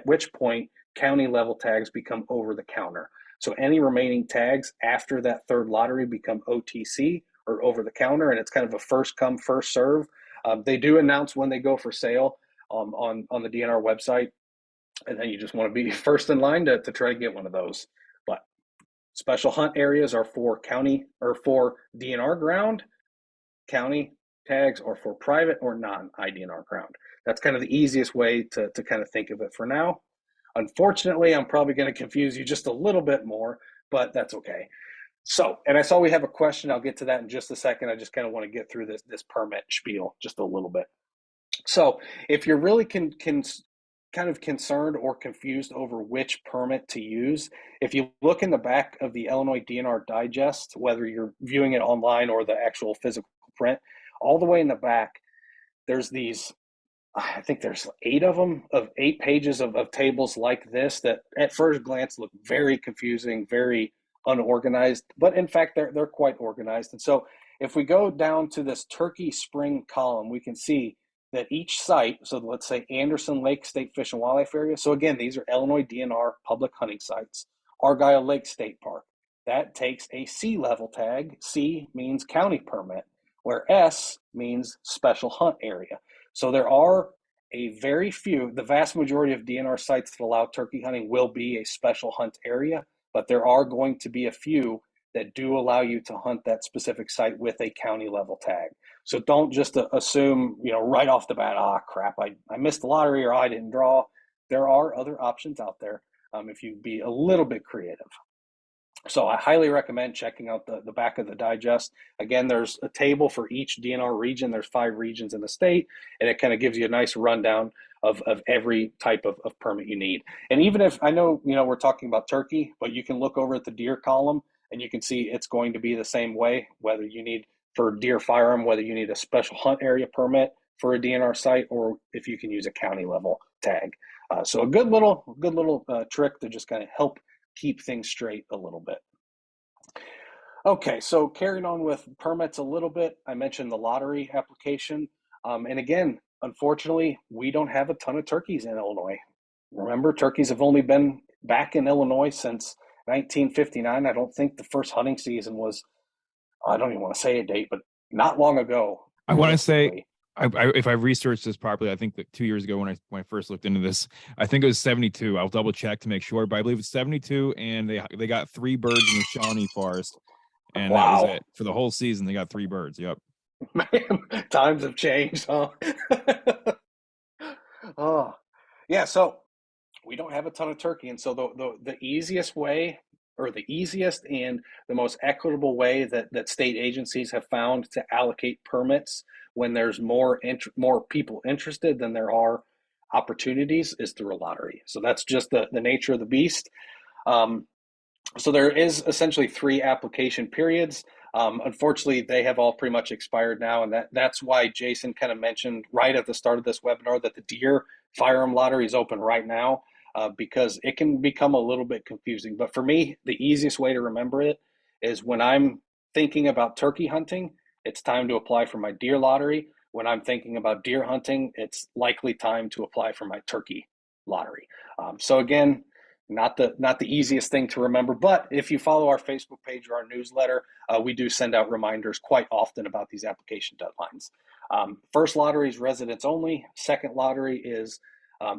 which point county level tags become over the counter. So any remaining tags after that third lottery become OTC, or over the counter, and it's kind of a first come, first serve. They do announce when they go for sale on the DNR website, and then you just want to be first in line to try to get one of those. But special hunt areas are for county or for DNR ground, county tags are for private or non-IDNR ground. That's kind of the easiest way to kind of think of it for now. Unfortunately, I'm probably going to confuse you just a little bit more, but that's okay. So, and I saw we have a question. I'll get to that in just a second. I just kind of want to get through this permit spiel just a little bit. So if you're really kind of concerned or confused over which permit to use, if you look in the back of the Illinois DNR Digest, whether you're viewing it online or the actual physical print, all the way in the back, there's these, I think there's 8 of them, of 8 pages of tables like this that at first glance look very confusing, very unorganized, but in fact they're quite organized. And so if we go down to this Turkey Spring column, we can see that each site, so let's say Anderson Lake State Fish and Wildlife Area, so again, these are Illinois DNR public hunting sites. Argyle Lake State Park, that takes a C level tag. C means county permit, where S means special hunt area. So there are a very few, the vast majority of DNR sites that allow turkey hunting will be a special hunt area, but there are going to be a few that do allow you to hunt that specific site with a county level tag. So don't just assume, right off the bat, crap, I missed the lottery or I didn't draw. There are other options out there if you be a little bit creative. So I highly recommend checking out the back of the digest. Again, there's a table for each DNR region. There's 5 regions in the state, and it kind of gives you a nice rundown of every type of permit you need. And even if, I know, we're talking about turkey, but you can look over at the deer column and you can see it's going to be the same way, whether you need for deer firearm, whether you need a special hunt area permit for a DNR site, or if you can use a county level tag. So a good little trick to just kind of help keep things straight a little bit. Okay, so carrying on with permits a little bit, I mentioned the lottery application. And again, unfortunately, we don't have a ton of turkeys in Illinois. Remember, turkeys have only been back in Illinois since 1959. I don't think the first hunting season was, I don't even want to say a date, but not long ago, I want to say, realistically. if I researched this properly, I think that 2 years ago when I first looked into this, I think it was 72. I'll double check to make sure, but I believe it's 72, and they got 3 birds in the Shawnee Forest, and that was Wow. it for the whole season. They got 3 birds. Yep. Man, times have changed, huh? Oh, yeah. So we don't have a ton of turkey, and so the easiest way, or the easiest and the most equitable way that state agencies have found to allocate permits when there's more people interested than there are opportunities is through a lottery. So that's just the nature of the beast. Um, so there is essentially 3 application periods. Unfortunately, they have all pretty much expired now, and that's why Jason kind of mentioned right at the start of this webinar that the deer firearm lottery is open right now, because it can become a little bit confusing. But for me, the easiest way to remember it is when I'm thinking about turkey hunting, it's time to apply for my deer lottery. When I'm thinking about deer hunting, it's likely time to apply for my turkey lottery. So again, not the easiest thing to remember, but if you follow our Facebook page or our newsletter, we do send out reminders quite often about these application deadlines. First lottery is residents only. Second lottery is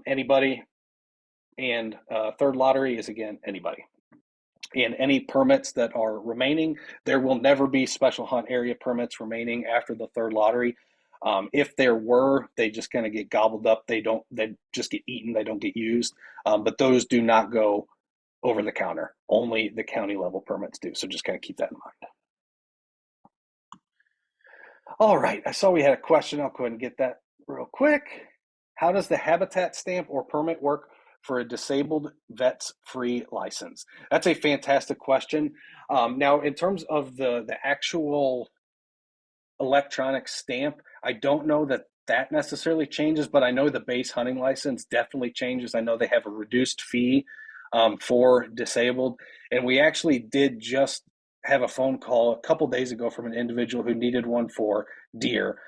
anybody, and third lottery is again anybody. And any permits that are remaining, there will never be special hunt area permits remaining after the third lottery. If there were, they just kind of get gobbled up. They just get eaten. They don't get used. But those do not go over the counter. Only the county level permits do. So just kind of keep that in mind. All right. I saw we had a question. I'll go ahead and get that real quick. How does the habitat stamp or permit work for a disabled vet's free license? That's a fantastic question. Now, in terms of the actual electronic stamp, I don't know that necessarily changes, but I know the base hunting license definitely changes. I know they have a reduced fee for disabled, and we actually did just have a phone call a couple days ago from an individual who needed one for deer.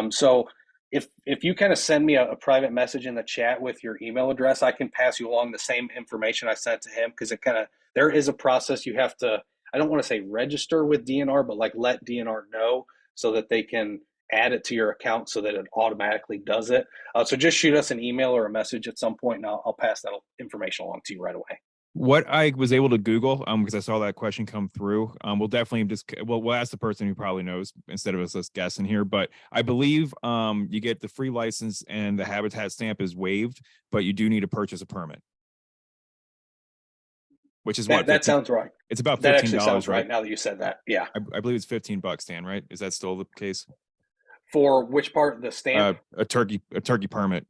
So if you kind of send me a private message in the chat with your email address, I can pass you along the same information I sent to him, because it kind of, there is a process you have to, I don't want to say register with DNR, but like let DNR know so that they can add it to your account so that it automatically does it. So just shoot us an email or a message at some point, and I'll pass that information along to you right away. What I was able to Google, because I saw that question come through, we'll definitely we'll ask the person who probably knows instead of us just guessing here. But I believe you get the free license and the habitat stamp is waived, but you do need to purchase a permit, which is what, that sounds right. It's about That actually $15, sounds right? now that you said that. Yeah. I believe it's $15, Dan, right? Is that still the case? For which part? The stamp? A turkey permit.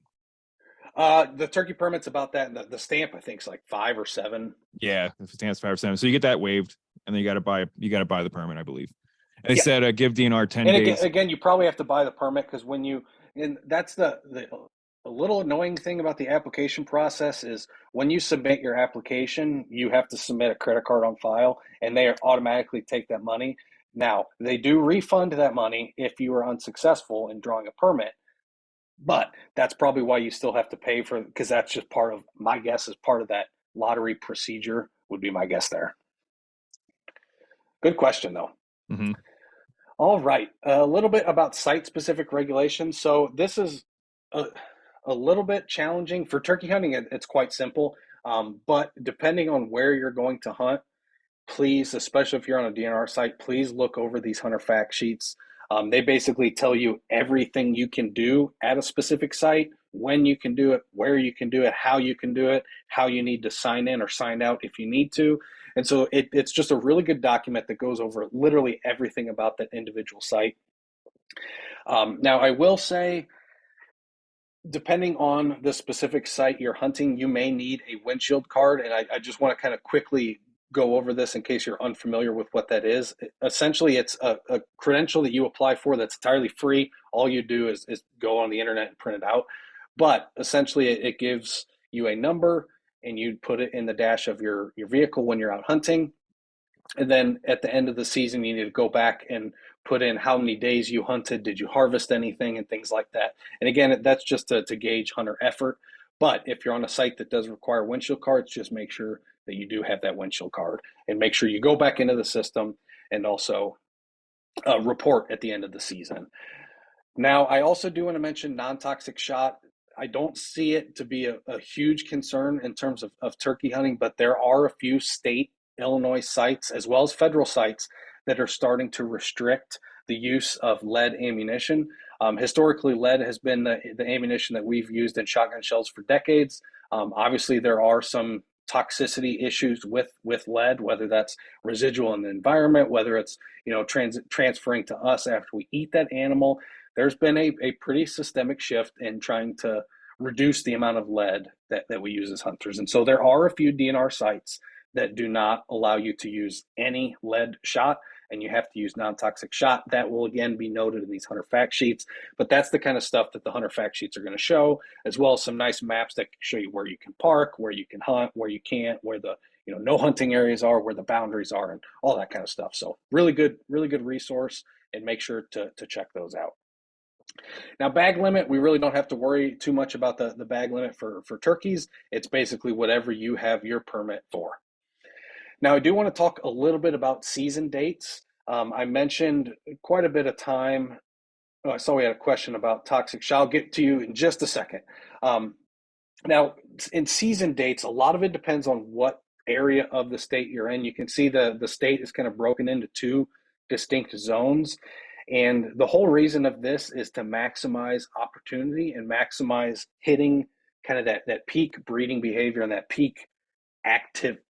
The turkey permit's about that. The stamp, I think, is like 5 or 7. Yeah, the stamp's 5 or 7. So you get that waived, and then you got to buy the permit, I believe. And they said give DNR 10 and days. Again, you probably have to buy the permit, because and that's the little annoying thing about the application process is when you submit your application, you have to submit a credit card on file, and they automatically take that money. Now, they do refund that money if you are unsuccessful in drawing a permit, but that's probably why you still have to pay for, because that's just part of, my guess is part of that lottery procedure, would be my guess there. Good question, though. Mm-hmm. All right, a little bit about site-specific regulations. So this is a little bit challenging for turkey hunting. It's quite simple, but depending on where you're going to hunt, please, especially if you're on a DNR site, please look over these hunter fact sheets. They basically tell you everything you can do at a specific site, when you can do it, where you can do it, how you can do it, how you need to sign in or sign out if you need to. And so it's just a really good document that goes over literally everything about that individual site. Now, I will say, depending on the specific site you're hunting, you may need a windshield card. And I just want to kind of quickly go over this in case you're unfamiliar with what that is. Essentially, it's a credential that you apply for that's entirely free. All you do is go on the internet and print it out. But essentially, it gives you a number, and you'd put it in the dash of your vehicle when you're out hunting. And then at the end of the season, you need to go back and put in how many days you hunted, did you harvest anything, and things like that. And again, that's just to gauge hunter effort. But if you're on a site that does require windshield cards, just make sure that you do have that windshield card, and make sure you go back into the system and also report at the end of the season. Now, I also do want to mention non-toxic shot. I don't see it to be a huge concern in terms of turkey hunting, but there are a few state Illinois sites as well as federal sites that are starting to restrict the use of lead ammunition. Historically, lead has been the ammunition that we've used in shotgun shells for decades. Obviously, there are some toxicity issues with lead, whether that's residual in the environment, whether it's transferring to us after we eat that animal. There's been a pretty systemic shift in trying to reduce the amount of lead that we use as hunters. And so there are a few DNR sites that do not allow you to use any lead shot, and you have to use non-toxic shot. That will again be noted in these hunter fact sheets, but that's the kind of stuff that the hunter fact sheets are going to show, as well as some nice maps that show you where you can park, where you can hunt, where you can't, where the no hunting areas are, where the boundaries are, and all that kind of stuff. So really good resource, and make sure to check those out. Now, bag limit, we really don't have to worry too much about the bag limit for turkeys. It's basically whatever you have your permit for. Now, I do want to talk a little bit about season dates. I mentioned quite a bit of time. Oh, I saw we had a question about toxic shot. I'll get to you in just a second. Now, in season dates, a lot of it depends on what area of the state you're in. You can see the state is kind of broken into two distinct zones. And the whole reason of this is to maximize opportunity and maximize hitting kind of that peak breeding behavior and that peak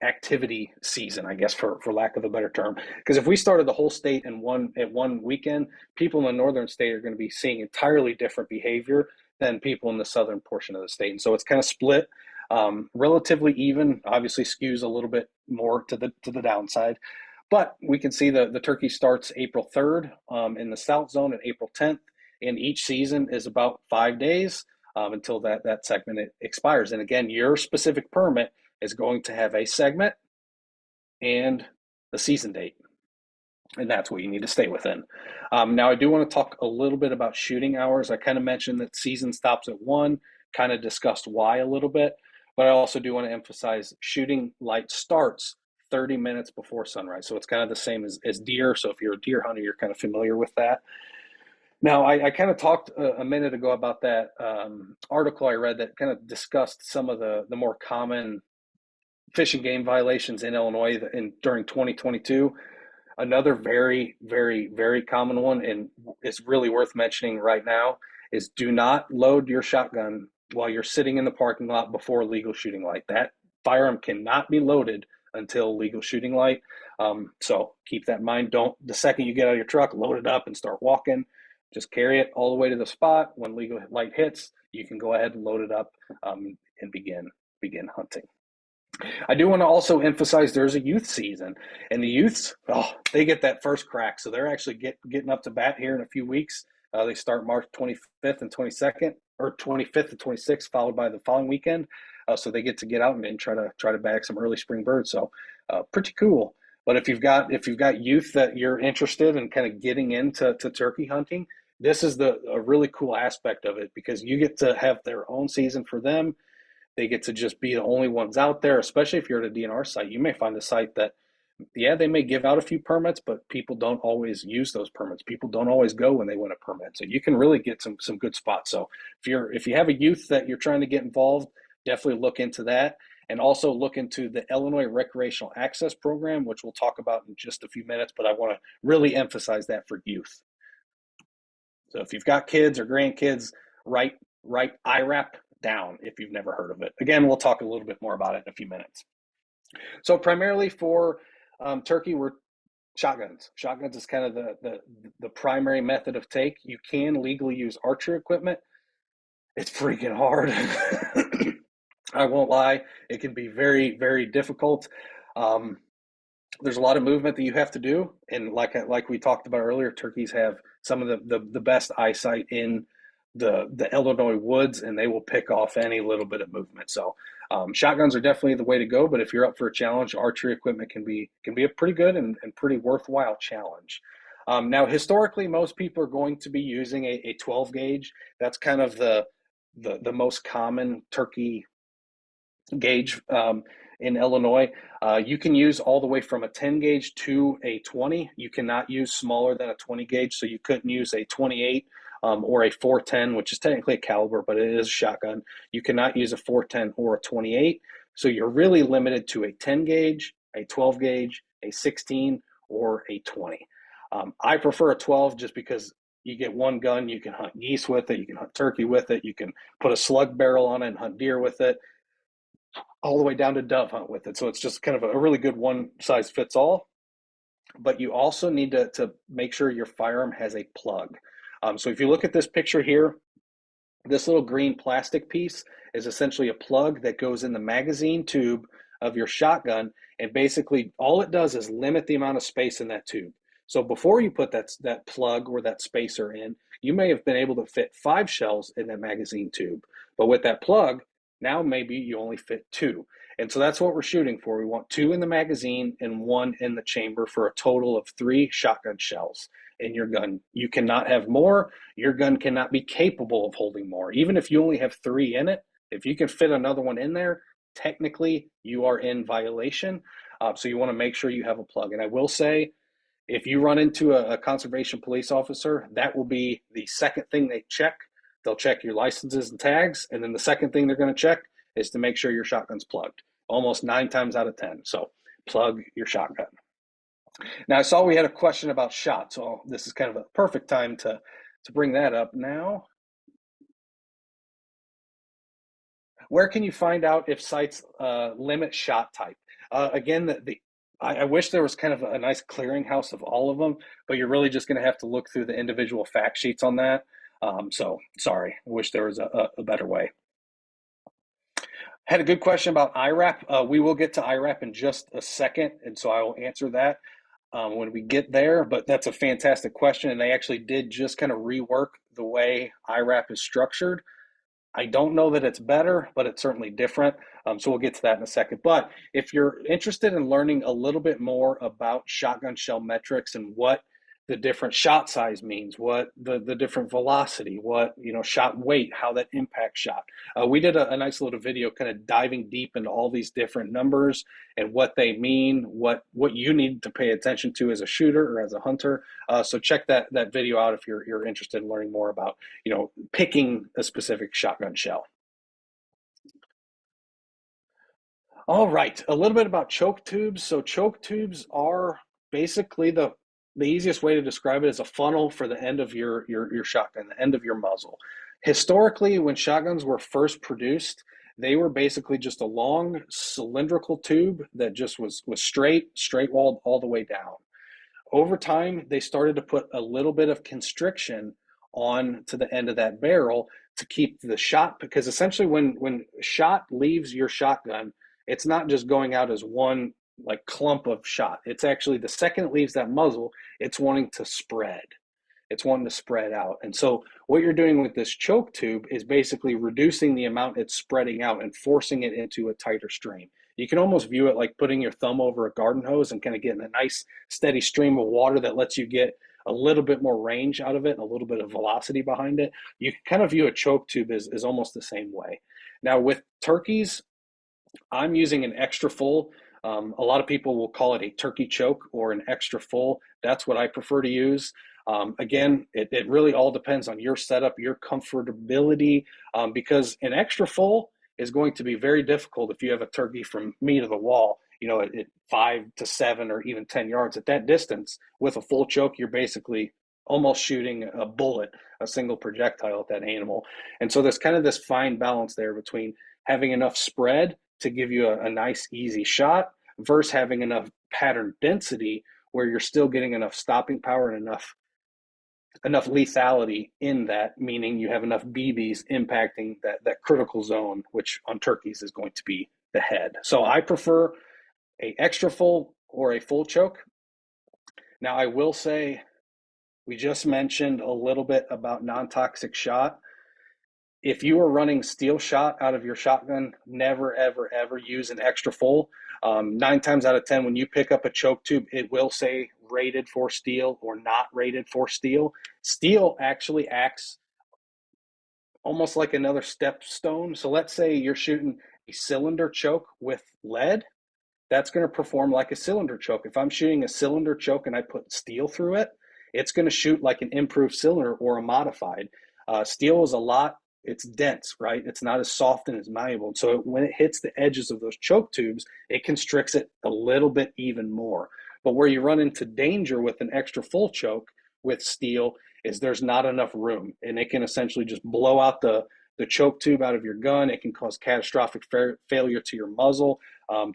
activity season, I guess, for lack of a better term. Because if we started the whole state at one weekend, people in the northern state are going to be seeing entirely different behavior than people in the southern portion of the state. And so it's kind of split, relatively even. Obviously, skews a little bit more to the downside. But we can see the turkey starts April 3rd in the south zone and April 10th. And each season is about 5 days until that segment expires. And again, your specific permit is going to have a segment and a season date. And that's what you need to stay within. Now, I do want to talk a little bit about shooting hours. I kind of mentioned that season stops at 1, kind of discussed why a little bit. But I also do want to emphasize shooting light starts 30 minutes before sunrise. So it's kind of the same as deer. So if you're a deer hunter, you're kind of familiar with that. Now, I kind of talked a minute ago about that article I read that kind of discussed some of the more common fish and game violations in Illinois during 2022. Another very, very, very common one, and is really worth mentioning right now, is do not load your shotgun while you're sitting in the parking lot before legal shooting light. That firearm cannot be loaded until legal shooting light. So keep that in mind. The second you get out of your truck, load it up and start walking. Just carry it all the way to the spot. When legal light hits, you can go ahead and load it up and begin hunting. I do want to also emphasize there's a youth season, and the youths, they get that first crack. So they're actually getting up to bat here in a few weeks. They start March 25th and 22nd, or 25th and 26th, followed by the following weekend. So they get out and try to bag some early spring birds. So pretty cool. But if you've got youth that you're interested in kind of getting into turkey hunting, this is a really cool aspect of it, because you get to have their own season for them. They get to just be the only ones out there, especially if you're at a DNR site. You may find a site that, they may give out a few permits, but people don't always use those permits. People don't always go when they win a permit. So you can really get some good spots. So if you have a youth that you're trying to get involved, definitely look into that. And also look into the Illinois Recreational Access Program, which we'll talk about in just a few minutes, but I want to really emphasize that for youth. So if you've got kids or grandkids, write IRAP down if you've never heard of it. Again, we'll talk a little bit more about it in a few minutes. So primarily for turkey, we're shotguns. Shotguns is kind of the primary method of take. You can legally use archery equipment. It's freaking hard. I won't lie. It can be very, very difficult. There's a lot of movement that you have to do. And like we talked about earlier, turkeys have some of the best eyesight in the Illinois woods, and they will pick off any little bit of movement. So shotguns are definitely the way to go. But if you're up for a challenge, archery equipment can be a pretty good and pretty worthwhile challenge. Now, historically, most people are going to be using a 12 gauge. That's kind of the most common turkey gauge in Illinois. You can use all the way from a 10 gauge to a 20. You cannot use smaller than a 20 gauge, so you couldn't use a 28 or a 410, which is technically a caliber, but it is a shotgun. You cannot use a 410 or a 28, so you're really limited to a 10 gauge, a 12 gauge, a 16, or a 20. I prefer a 12 just because you get one gun, you can hunt geese with it, you can hunt turkey with it, you can put a slug barrel on it and hunt deer with it, all the way down to dove hunt with it. So it's just kind of a really good one size fits all. But you also need to make sure your firearm has a plug. So if you look at this picture here, this little green plastic piece is essentially a plug that goes in the magazine tube of your shotgun. And basically all it does is limit the amount of space in that tube. So before you put that plug or that spacer in, you may have been able to fit 5 shells in that magazine tube. But with that plug, now maybe you only fit 2. And so that's what we're shooting for. We want 2 in the magazine and 1 in the chamber for a total of 3 shotgun shells in your gun. You cannot have more. Your gun cannot be capable of holding more. Even if you only have 3 in it, if you can fit another one in there, technically you are in violation. So you want to make sure you have a plug. And I will say, if you run into a conservation police officer, that will be the second thing they check. They'll check your licenses and tags, and then the second thing they're going to check is to make sure your shotgun's plugged. Almost 9 times out of 10. So plug your shotgun. Now, I saw we had a question about shot, so this is kind of a perfect time to bring that up now. Where can you find out if sites limit shot type? Again, I wish there was kind of a nice clearinghouse of all of them, but you're really just going to have to look through the individual fact sheets on that. So sorry, I wish there was a better way. Had a good question about IRAP. We will get to IRAP in just a second, and so I will answer that when we get there, but that's a fantastic question, and they actually did just kind of rework the way IRAP is structured. I don't know that it's better, but it's certainly different. So we'll get to that in a second. But if you're interested in learning a little bit more about shotgun shell metrics and what the different shot size means, what the different velocity, what shot weight, how that impacts shot. We did a nice little video kind of diving deep into all these different numbers and what they mean, what you need to pay attention to as a shooter or as a hunter. So check that video out if you're interested in learning more about picking a specific shotgun shell. All right, a little bit about choke tubes. So choke tubes are basically the easiest way to describe it is a funnel for the end of your shotgun, the end of your muzzle. Historically, when shotguns were first produced, they were basically just a long cylindrical tube that just was straight walled all the way down. Over time, they started to put a little bit of constriction on to the end of that barrel to keep the shot, because essentially when shot leaves your shotgun, it's not just going out as one like clump of shot. It's actually the second it leaves that muzzle, it's wanting to spread. It's wanting to spread out. And so what you're doing with this choke tube is basically reducing the amount it's spreading out and forcing it into a tighter stream. You can almost view it like putting your thumb over a garden hose and kind of getting a nice steady stream of water that lets you get a little bit more range out of it and a little bit of velocity behind it. You can kind of view a choke tube as almost the same way. Now with turkeys, I'm using an extra full. A lot of people will call it a turkey choke or an extra full. That's what I prefer to use. Again, it really all depends on your setup, your comfortability, because an extra full is going to be very difficult if you have a turkey from me to the wall, at 5 to 7 or even 10 yards. At that distance, with a full choke, you're basically almost shooting a bullet, a single projectile at that animal. And so there's kind of this fine balance there between having enough spread to give you a nice, easy shot versus having enough pattern density where you're still getting enough stopping power and enough lethality in that, meaning you have enough BBs impacting that critical zone, which on turkeys is going to be the head. So I prefer a extra full or a full choke. Now I will say, we just mentioned a little bit about non-toxic shot. if you are running steel shot out of your shotgun, never, ever, ever use an extra full. 9 times out of 10, when you pick up a choke tube, it will say rated for steel or not rated for steel. Steel actually acts almost like another stepstone. So let's say you're shooting a cylinder choke with lead, that's going to perform like a cylinder choke. If I'm shooting a cylinder choke and I put steel through it, it's going to shoot like an improved cylinder or a modified. Steel is it's dense, right? It's not as soft and as malleable. So when it hits the edges of those choke tubes, it constricts it a little bit even more. But where you run into danger with an extra full choke with steel is there's not enough room, and it can essentially just blow out the choke tube out of your gun. It can cause catastrophic failure to your muzzle,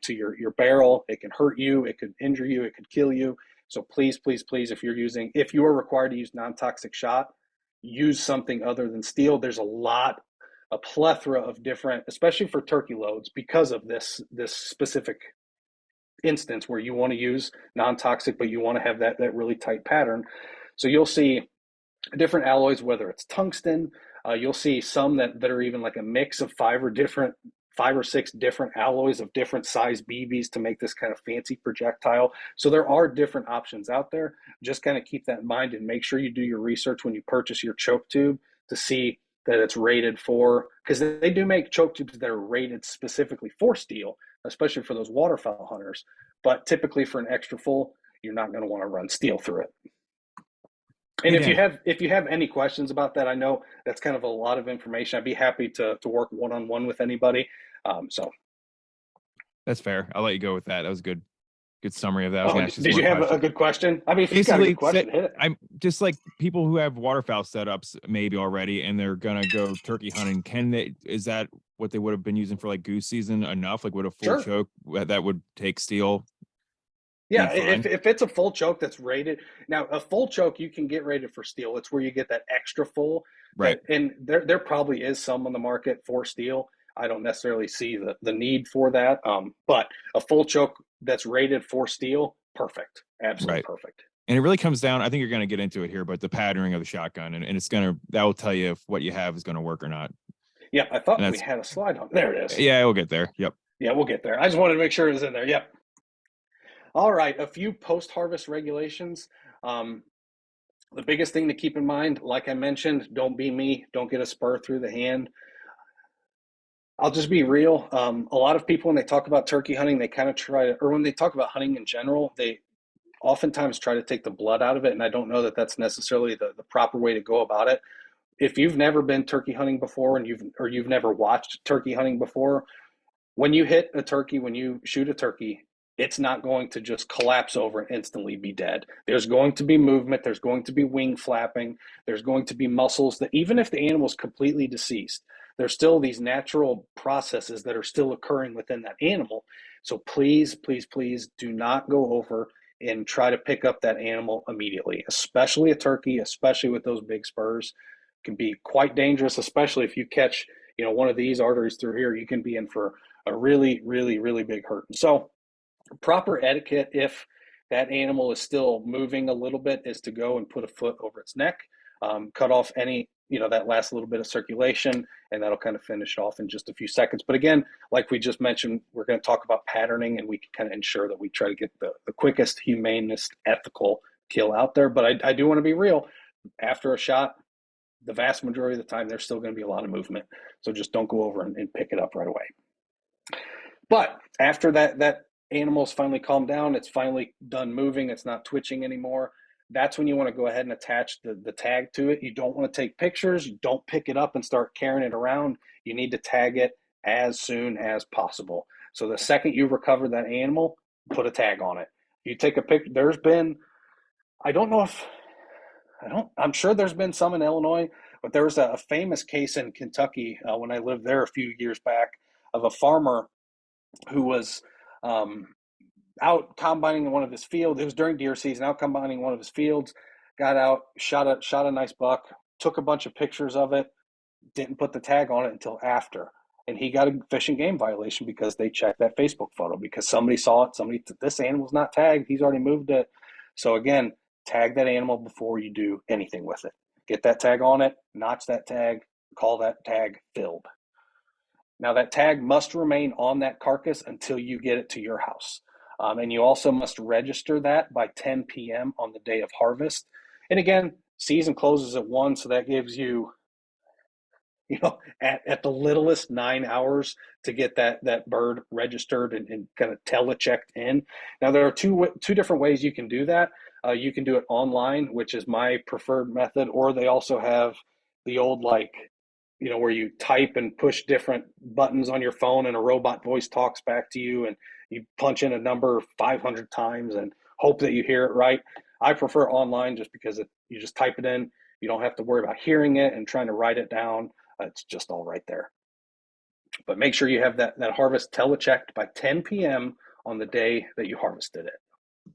to your barrel. It can hurt you. It could injure you. It could kill you. So please, please, please, if you are required to use non-toxic shot, use something other than steel. There's a plethora of different, especially for turkey loads, because of this specific instance where you want to use non-toxic, but you want to have that really tight pattern. So you'll see different alloys, whether it's tungsten. You'll see some that are even like a mix of 5 or 6 different alloys of different size BBs to make this kind of fancy projectile. So there are different options out there. Just kind of keep that in mind and make sure you do your research when you purchase your choke tube to see that it's rated for, because they do make choke tubes that are rated specifically for steel, especially for those waterfowl hunters. But typically for an extra full, you're not going to want to run steel through it. And Hey, Dan. if you have any questions about that, I know that's kind of a lot of information. I'd be happy to work one-on-one with anybody. So That's fair. I'll let you go with that. That was a good summary of that. I was gonna ask you some did more you have a questions. good question? I mean, if you've got a Basically, good question, hit it. I'm just like people who have waterfowl setups maybe already, and they're gonna go turkey hunting. Is that what they would have been using for like goose season enough? Like, would a full Sure. choke that would take steel be Yeah, fine? if it's a full choke that's rated, now a full choke you can get rated for steel. It's where you get that extra full Right. and there probably is some on the market for steel. I don't necessarily see the need for that. But a full choke that's rated for steel, perfect. Absolutely Right. perfect. And it really comes down, I think you're going to get into it here, but the patterning of the shotgun, and that will tell you if what you have is going to work or not. Yeah, I And thought we that's, had a slide on. There it is. yeah, we'll get there. Yep. Yeah, we'll get there. I just wanted to make sure it was in there. Yep. All right, a few post-harvest regulations. Um, the biggest thing to keep in mind, like I mentioned, don't be me. Don't get a spur through the hand. I'll just be real. A lot of people, when they talk about turkey hunting, they kind of or when they talk about hunting in general, they oftentimes try to take the blood out of it. And I don't know that that's necessarily the proper way to go about it. If you've never been turkey hunting before and you've never watched turkey hunting before, when you hit a turkey, when you shoot a turkey, it's not going to just collapse over and instantly be dead. There's going to be movement. There's going to be wing flapping. There's going to be muscles that, even if the animal's completely deceased, there's still these natural processes that are still occurring within that animal. So please, please, please do not go over and try to pick up that animal immediately, especially a turkey, especially with those big spurs. It can be quite dangerous, especially if you catch, one of these arteries through here. You can be in for a really, really, really big hurt. So proper etiquette, if that animal is still moving a little bit, is to go and put a foot over its neck, cut off any, that last little bit of circulation, and that'll kind of finish off in just a few seconds. But again, like we just mentioned, we're going to talk about patterning, and we can kind of ensure that we try to get the quickest, humanest, ethical kill out there. But I do want to be real. After a shot, the vast majority of the time, there's still going to be a lot of movement. So just don't go over and pick it up right away. But after that animal's finally calmed down, it's finally done moving, it's not twitching anymore, that's when you want to go ahead and attach the tag to it. You don't want to take pictures. You don't pick it up and start carrying it around. You need to tag it as soon as possible. So the second you recover that animal, put a tag on it. You take a picture. I don't know if, I'm sure there's been some in Illinois, but there was a famous case in Kentucky when I lived there a few years back of a farmer who was um, out combining in one of his fields. It was during deer season, out combining one of his fields, got out, shot a nice buck, took a bunch of pictures of it, didn't put the tag on it until after. And he got a fish and game violation because they checked that Facebook photo because somebody saw it. This animal's not tagged. He's already moved it. So again, tag that animal before you do anything with it. Get that tag on it, notch that tag, call that tag filled. Now that tag must remain on that carcass until you get it to your house. And you also must register that by 10 p.m. on the day of harvest. And again, season closes at 1, so that gives you, at the littlest 9 hours to get that bird registered and kind of telechecked in. Now there are two different ways you can do that. You can do it online, which is my preferred method, or they also have the old, like, where you type and push different buttons on your phone and a robot voice talks back to you and you punch in a number 500 times and hope that you hear it right. I prefer online just because you just type it in. You don't have to worry about hearing it and trying to write it down. It's just all right there. But make sure you have that harvest telechecked by 10 p.m. on the day that you harvested it.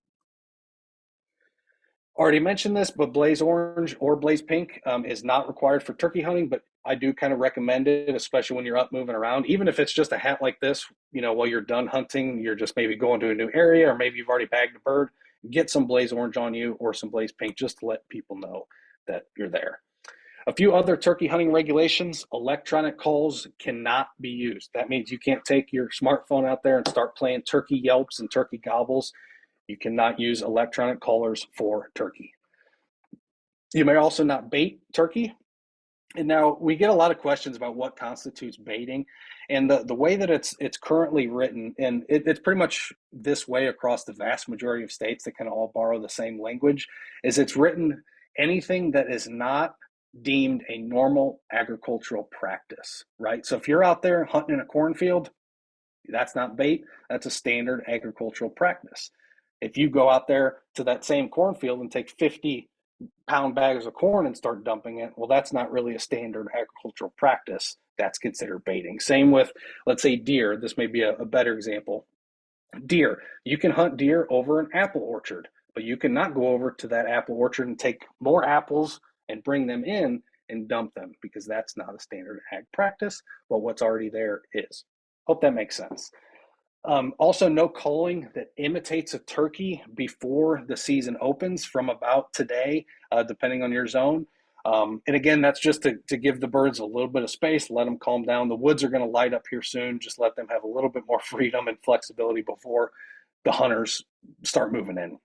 Already mentioned this, but blaze orange or blaze pink is not required for turkey hunting, but I do kind of recommend it, especially when you're up moving around. Even if it's just a hat like this, while you're done hunting, you're just maybe going to a new area, or maybe you've already bagged a bird, get some blaze orange on you or some blaze pink just to let people know that you're there. A few other turkey hunting regulations: electronic calls cannot be used. That means you can't take your smartphone out there and start playing turkey yelps and turkey gobbles. You cannot use electronic callers for turkey. You may also not bait turkey. And now we get a lot of questions about what constitutes baiting. And the way that it's currently written, and it's pretty much this way across the vast majority of states that kind of all borrow the same language, is it's written anything that is not deemed a normal agricultural practice, right? So if you're out there hunting in a cornfield, that's not bait, that's a standard agricultural practice. If you go out there to that same cornfield and take 50-pound bags of corn and start dumping it, well, that's not really a standard agricultural practice. That's considered baiting. Same with, let's say, deer. This may be a better example. Deer. You can hunt deer over an apple orchard, but you cannot go over to that apple orchard and take more apples and bring them in and dump them, because that's not a standard ag practice, but what's already there is. Hope that makes sense. Also, no culling that imitates a turkey before the season opens from about today, depending on your zone. And again, that's just to give the birds a little bit of space, let them calm down. The woods are going to light up here soon. Just let them have a little bit more freedom and flexibility before the hunters start moving in.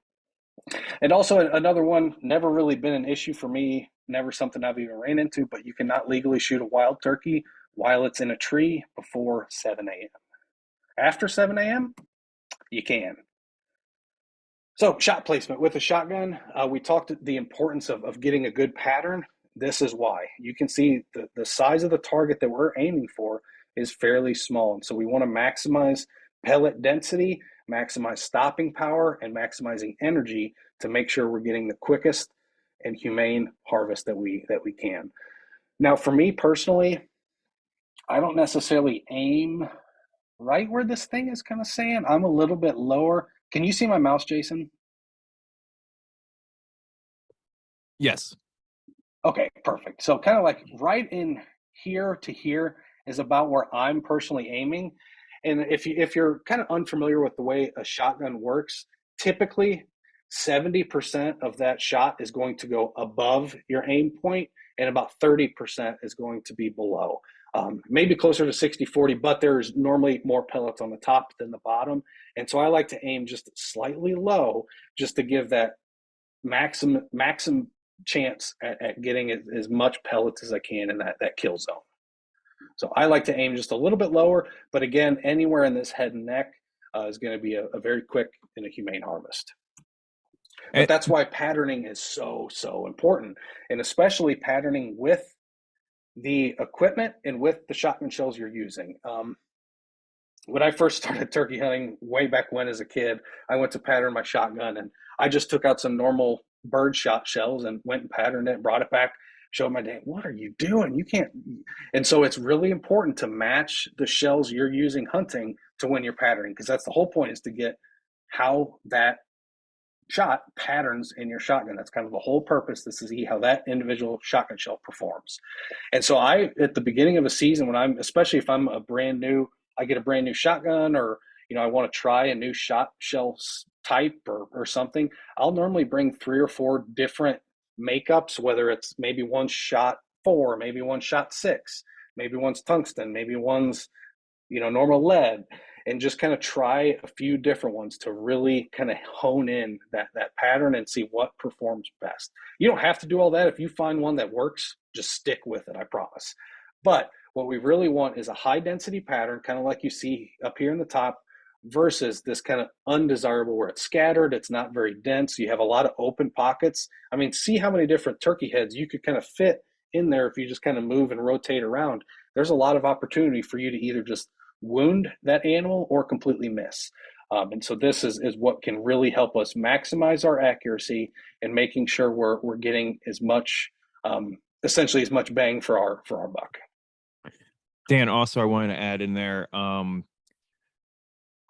And also another one, never really been an issue for me, never something I've even ran into, but you cannot legally shoot a wild turkey while it's in a tree before 7 a.m. After 7 a.m., you can. So shot placement with a shotgun, we talked the importance of getting a good pattern. This is why. You can see the size of the target that we're aiming for is fairly small. And so we want to maximize pellet density, maximize stopping power, and maximizing energy to make sure we're getting the quickest and humane harvest that we can. Now, for me personally, I don't necessarily aim right where this thing is kind of saying. I'm a little bit lower. Can you see my mouse, Jason? Yes. Okay, perfect. So kind of like right in here to here is about where I'm personally aiming. And if you're kind of unfamiliar with the way a shotgun works, typically 70% of that shot is going to go above your aim point, and about 30% is going to be below. Maybe closer to 60-40, but there's normally more pellets on the top than the bottom. And so I like to aim just slightly low just to give that maximum chance at getting as much pellets as I can in that kill zone. So I like to aim just a little bit lower, but again, anywhere in this head and neck is going to be a very quick and a humane harvest. But that's why patterning is so important, and especially patterning with the equipment and with the shotgun shells you're using. When I first started turkey hunting way back when as a kid, I went to pattern my shotgun, and I just took out some normal bird shot shells and went and patterned it, brought it back, showed my dad, what are you doing? You can't. And so it's really important to match the shells you're using hunting to when you're patterning, because that's the whole point, is to get how that shot patterns in your shotgun. That's kind of the whole purpose, is to see how that individual shotgun shell performs. And so at the beginning of a season, especially if I'm I get a brand new shotgun, or I want to try a new shot shell type or something, I'll normally bring 3 or 4 different makeups, whether it's maybe one shot 4, maybe one's shot 6, maybe one's tungsten, maybe one's normal lead, and just kind of try a few different ones to really kind of hone in that pattern and see what performs best. You don't have to do all that. If you find one that works, just stick with it, I promise. But what we really want is a high density pattern, kind of like you see up here in the top, versus this kind of undesirable where it's scattered, it's not very dense, you have a lot of open pockets. I mean, see how many different turkey heads you could kind of fit in there if you just kind of move and rotate around. There's a lot of opportunity for you to either just wound that animal or completely miss. And so this is what can really help us maximize our accuracy and making sure we're getting as much, essentially as much bang for our buck. Dan, also I wanted to add in there,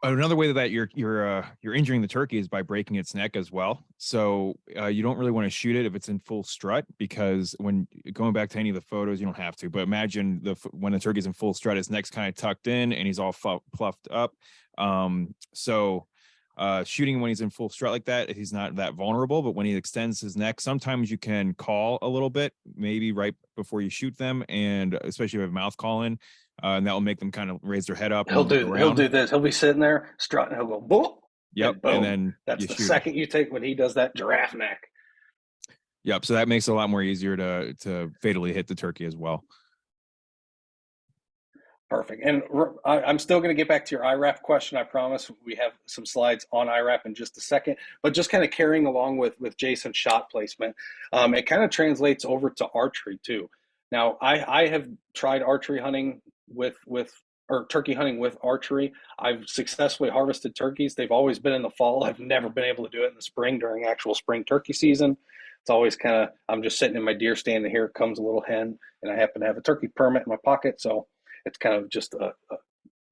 another way that you're injuring the turkey is by breaking its neck as well. So you don't really want to shoot it if it's in full strut, because when going back to any of the photos, you don't have to, but imagine when the turkey's in full strut, his neck's kind of tucked in and he's all pluffed up. Shooting when he's in full strut like that, he's not that vulnerable, but when he extends his neck, sometimes you can call a little bit, maybe right before you shoot them, and especially if you have mouth call in, and that will make them kind of raise their head up. He'll do this. He'll be sitting there strutting. He'll go boom. Yep. And boom. And then that's the second you take when he does that giraffe neck. Yep. So that makes it a lot more easier to fatally hit the turkey as well. Perfect. And I'm still going to get back to your IRAP question. I promise we have some slides on IRAP in just a second, but just kind of carrying along with Jason's shot placement, it kind of translates over to archery too. Now, I have tried archery hunting or turkey hunting with archery. I've successfully harvested turkeys. They've always been in the fall. I've never been able to do it in the spring during actual spring turkey season. It's always kind of, I'm just sitting in my deer stand and here comes a little hen, and I happen to have a turkey permit in my pocket. So it's kind of just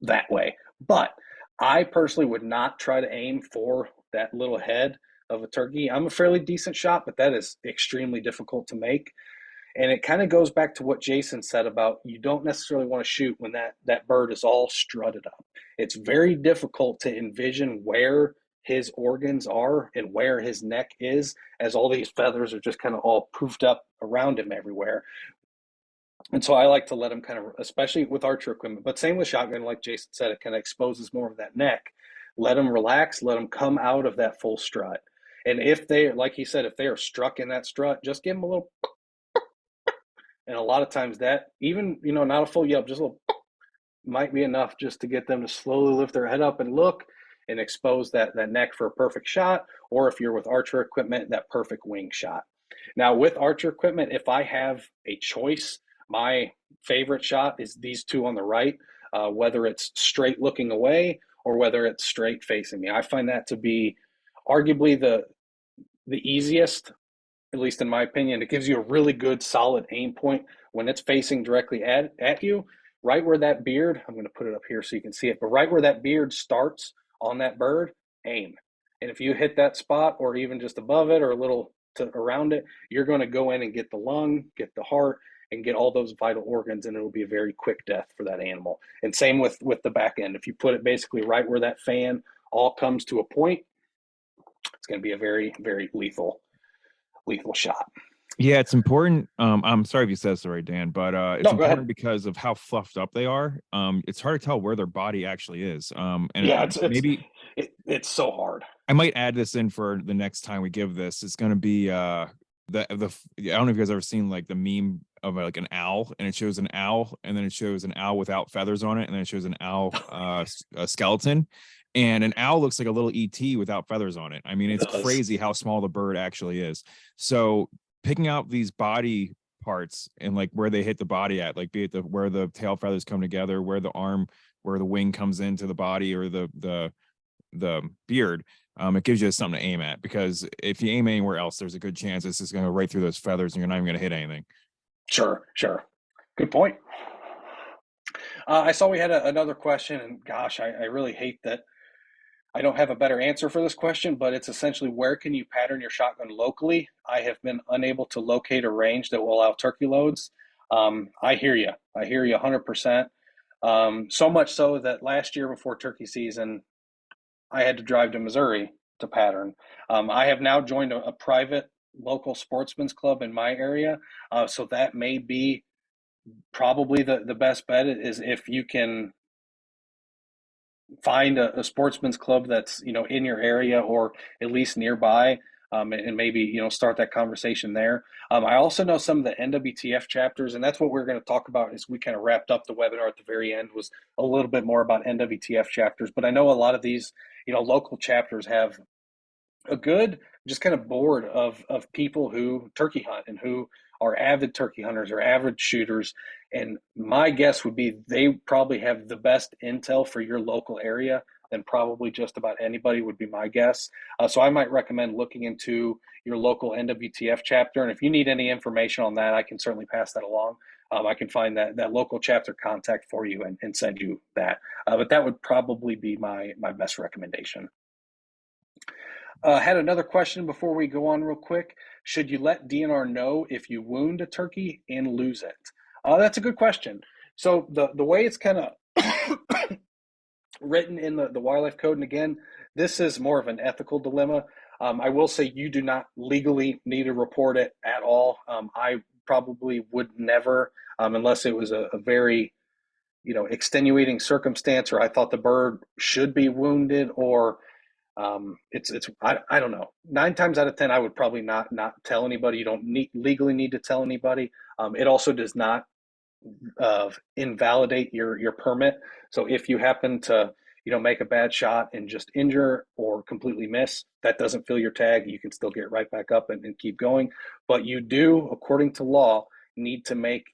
that way. But I personally would not try to aim for that little head of a turkey. I'm a fairly decent shot, but that is extremely difficult to make. And it kind of goes back to what Jason said about you don't necessarily want to shoot when that bird is all strutted up. It's very difficult to envision where his organs are and where his neck is, as all these feathers are just kind of all poofed up around him everywhere. And so I like to let them kind of, especially with archer equipment, but same with shotgun, like Jason said, it kind of exposes more of that neck. Let them relax, let them come out of that full strut. And if they, like he said, if they are struck in that strut, just give them a little, and a lot of times that, even, not a full yelp, just a little might be enough just to get them to slowly lift their head up and look and expose that neck for a perfect shot. Or if you're with archer equipment, that perfect wing shot. Now with archer equipment, if I have a choice, my favorite shot is these two on the right, whether it's straight looking away or whether it's straight facing me. I find that to be arguably the easiest, at least in my opinion. It gives you a really good solid aim point when it's facing directly at you, right where that beard, I'm going to put it up here so you can see it, but right where that beard starts on that bird, aim. And if you hit that spot or even just above it or a little around it, you're going to go in and get the lung, get the heart, and get all those vital organs, and it'll be a very quick death for that animal. And same with the back end. If you put it basically right where that fan all comes to a point, it's going to be a very, very lethal shot. Yeah, it's important. I'm sorry if you said sorry, Dan, but it's important because of how fluffed up they are. It's hard to tell where their body actually is. And yeah, it's so hard. I might add this in for the next time we give this. It's going to be I don't know if you guys have ever seen like the meme of like an owl, and it shows an owl, and then it shows an owl without feathers on it, and then it shows an owl a skeleton, and an owl looks like a little ET without feathers on it. I mean, it's crazy how small the bird actually is. So picking out these body parts and like where they hit the body at, like be it where the tail feathers come together, where the arm, where the wing comes into the body, or the beard, it gives you something to aim at, because if you aim anywhere else, there's a good chance it's just going to go right through those feathers and you're not even going to hit anything. Sure. Good point. I saw we had another question, and gosh, I really hate that I don't have a better answer for this question, but it's essentially, where can you pattern your shotgun locally? I have been unable to locate a range that will allow turkey loads. I hear you 100%. So much so that last year before turkey season, I had to drive to Missouri to pattern. I have now joined a private local sportsman's club in my area. So that may be probably the best bet is if you can find a sportsman's club that's in your area or at least nearby, and maybe start that conversation there. I also know some of the NWTF chapters, and that's what we're going to talk about as we kind of wrapped up the webinar at the very end, was a little bit more about NWTF chapters. But I know a lot of these local chapters have a good just kind of board of people who turkey hunt and who are avid turkey hunters or avid shooters. And my guess would be they probably have the best intel for your local area than probably just about anybody, would be my guess. So I might recommend looking into your local NWTF chapter. And if you need any information on that, I can certainly pass that along. I can find that local chapter contact for you and send you that. But that would probably be my best recommendation. Had another question before we go on real quick. Should you let DNR know if you wound a turkey and lose it? That's a good question. So the way it's kind of written in the wildlife code, and again, this is more of an ethical dilemma. I will say you do not legally need to report it at all. I probably would never, unless it was a very extenuating circumstance, or I thought the bird should be wounded, or I don't know. 9 times out of 10, I would probably not tell anybody. You don't legally need to tell anybody. It also does not invalidate your permit. So if you happen to make a bad shot and just injure or completely miss, that doesn't fill your tag. You can still get right back up and keep going. But you do, according to law, need to make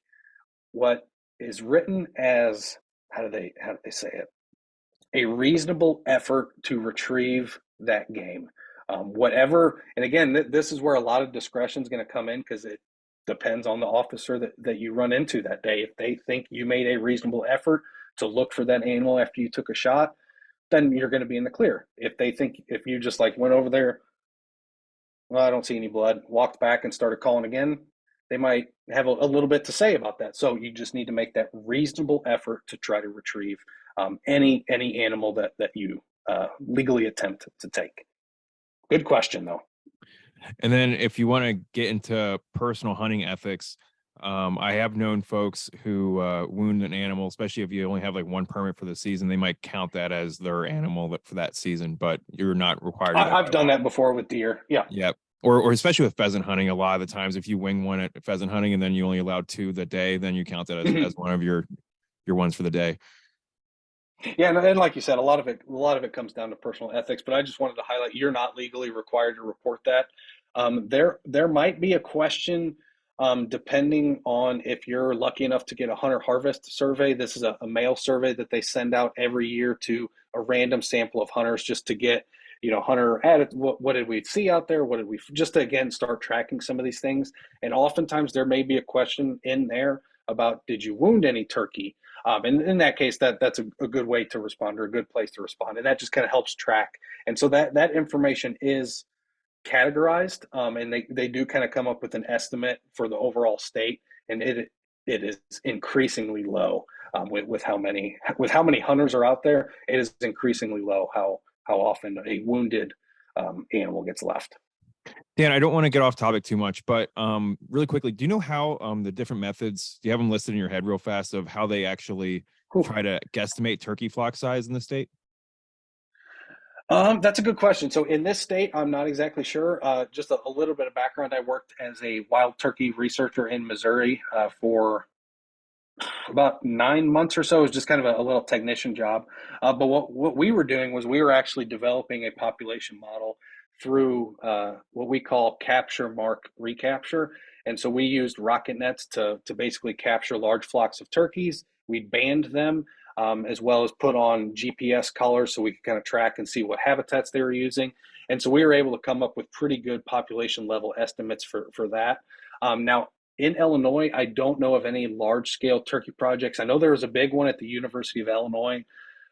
what is written as, how do they say it? A reasonable effort to retrieve that game. Whatever, and again, this is where a lot of discretion is going to come in, because it depends on the officer that you run into that day. If they think you made a reasonable effort to look for that animal after you took a shot, then you're going to be in the clear. If you just like went over there, well, I don't see any blood, walked back and started calling again, they might have a little bit to say about that. So you just need to make that reasonable effort to try to retrieve any animal that you legally attempt to take. Good question, though. And then if you want to get into personal hunting ethics, I have known folks who wound an animal, especially if you only have like one permit for the season. They might count that as their animal for that season, but you're not required to. I've done that before with deer. Yeah. Yeah. Or especially with pheasant hunting, a lot of the times, if you wing one at pheasant hunting and then you only allowed 2 the day, then you count that as one of your ones for the day. Yeah, and like you said, a lot of it comes down to personal ethics. But I just wanted to highlight you're not legally required to report that. There might be a question, depending on if you're lucky enough to get a hunter harvest survey. This is a mail survey that they send out every year to a random sample of hunters, just to get hunter added. What did we see out there? What did we, just to again start tracking some of these things. And oftentimes there may be a question in there about, did you wound any turkey? And in that case, that's a good way to respond, or a good place to respond, and that just kind of helps track. And so that information is categorized, and they do kind of come up with an estimate for the overall state, and it is increasingly low, with how many hunters are out there. It is increasingly low how often a wounded animal gets left. Dan, I don't want to get off topic too much, but really quickly, do you know how the different methods, do you have them listed in your head real fast, of how they actually try to guesstimate turkey flock size in the state? That's a good question. So in this state, I'm not exactly sure. Just a little bit of background. I worked as a wild turkey researcher in Missouri for about 9 months or so. It was just kind of a little technician job. But what we were doing was we were actually developing a population model through what we call capture, mark, recapture. And so we used rocket nets to basically capture large flocks of turkeys. We banned them, as well as put on GPS collars so we could kind of track and see what habitats they were using. And so we were able to come up with pretty good population level estimates for that. Now, in Illinois, I don't know of any large-scale turkey projects. I know there was a big one at the University of Illinois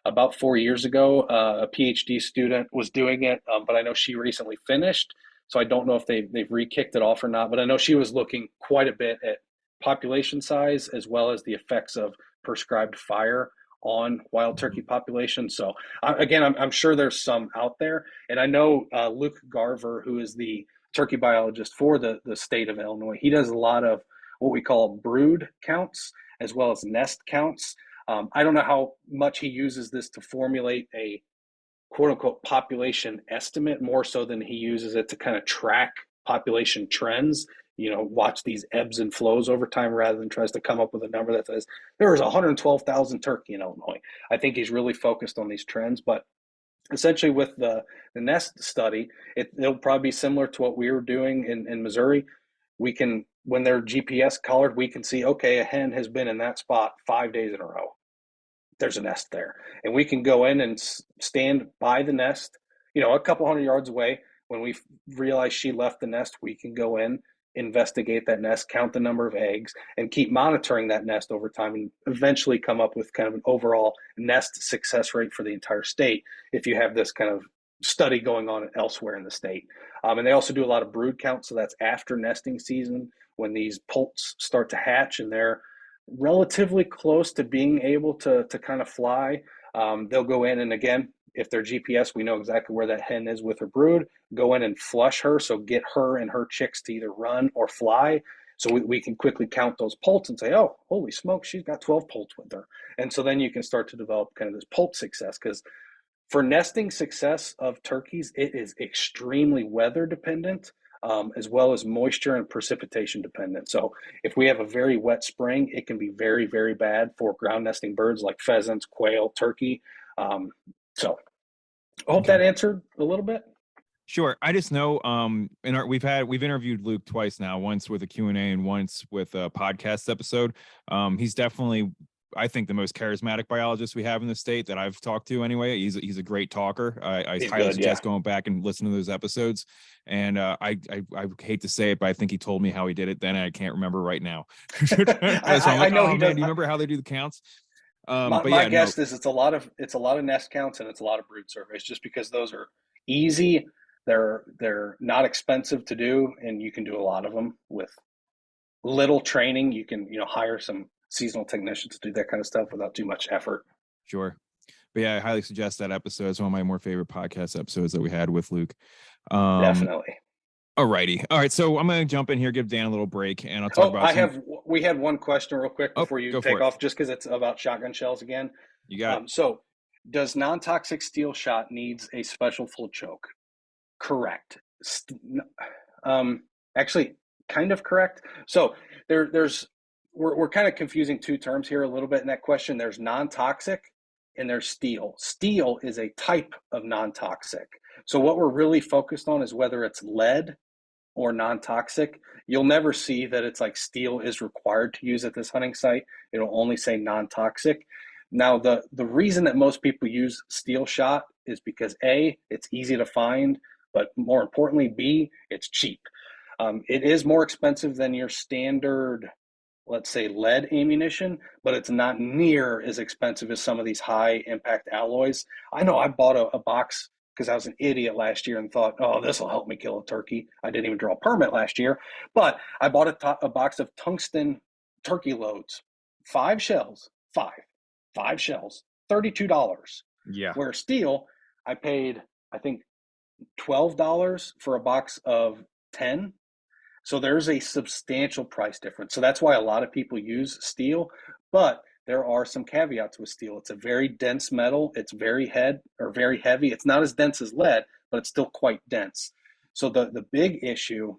about 4 years ago. A PhD student was doing it, but I know she recently finished, so I don't know if they've re-kicked it off or not. But I know she was looking quite a bit at population size, as well as the effects of prescribed fire on wild turkey population. So again, I'm sure there's some out there, and I know Luke Garver, who is the turkey biologist for the state of Illinois. He does a lot of what we call brood counts as well as nest counts. I don't know how much he uses this to formulate a quote unquote population estimate, more so than he uses it to kind of track population trends, watch these ebbs and flows over time, rather than tries to come up with a number that says there was 112,000 turkey in Illinois. I think he's really focused on these trends, but essentially with the nest study, it'll probably be similar to what we were doing in Missouri. We can, when they're GPS collared, we can see, okay, a hen has been in that spot 5 days in a row. There's a nest there. And we can go in and stand by the nest, a couple hundred yards away. When we realize she left the nest, we can go in, investigate that nest, count the number of eggs, and keep monitoring that nest over time, and eventually come up with kind of an overall nest success rate for the entire state if you have this kind of study going on elsewhere in the state. And they also do a lot of brood count, so that's after nesting season when these poults start to hatch and they're relatively close to being able to kind of fly. They'll go in, and again, if they're GPS, we know exactly where that hen is with her brood, go in and flush her, so get her and her chicks to either run or fly. So we can quickly count those poults and say, oh, holy smoke, she's got 12 poults with her. And so then you can start to develop kind of this poult success, because for nesting success of turkeys, it is extremely weather dependent, as well as moisture and precipitation dependent. So if we have a very wet spring, it can be very, very bad for ground nesting birds like pheasants, quail, turkey. So I hope that answered a little bit. Sure. I just know we've interviewed Luke twice now, once with a Q&A and once with a podcast episode. He's definitely, I think, the most charismatic biologist we have in the state that I've talked to anyway. He's a great talker. I highly suggest going back and listening to those episodes. And I hate to say it, but I think he told me how he did it then. I can't remember right now. So I know he does. Do you remember how they do the counts? My guess is it's a lot of nest counts and it's a lot of brood surveys, just because those are easy. They're not expensive to do, and you can do a lot of them with little training. You can hire some seasonal technicians to do that kind of stuff without too much effort. Sure. But yeah, I highly suggest that episode. It's one of my more favorite podcast episodes that we had with Luke. Definitely. All righty. All right. So I'm going to jump in here, give Dan a little break, and I'll talk about we had one question real quick before you take off, just because it's about shotgun shells again. You got it. So does non-toxic steel shot needs a special full choke? Correct. Actually, kind of correct. So we're kind of confusing two terms here a little bit in that question. There's non-toxic and there's steel. Steel is a type of non-toxic. So what we're really focused on is whether it's lead or non-toxic. You'll never see that it's like steel is required to use at this hunting site. It'll only say non-toxic. Now, the reason that most people use steel shot is because A, it's easy to find, but more importantly, B, it's cheap. It is more expensive than your standard, let's say, lead ammunition, but it's not near as expensive as some of these high impact alloys. I know I bought a box because I was an idiot last year and thought, oh, this will help me kill a turkey. I didn't even draw a permit last year, but I bought a box of tungsten turkey loads, 5 shells, five shells, $32. Yeah. Where steel, I paid, I think, $12 for a box of 10. So there's a substantial price difference. So that's why a lot of people use steel, but there are some caveats with steel. It's a very dense metal. It's very heavy. It's not as dense as lead, but it's still quite dense. So the big issue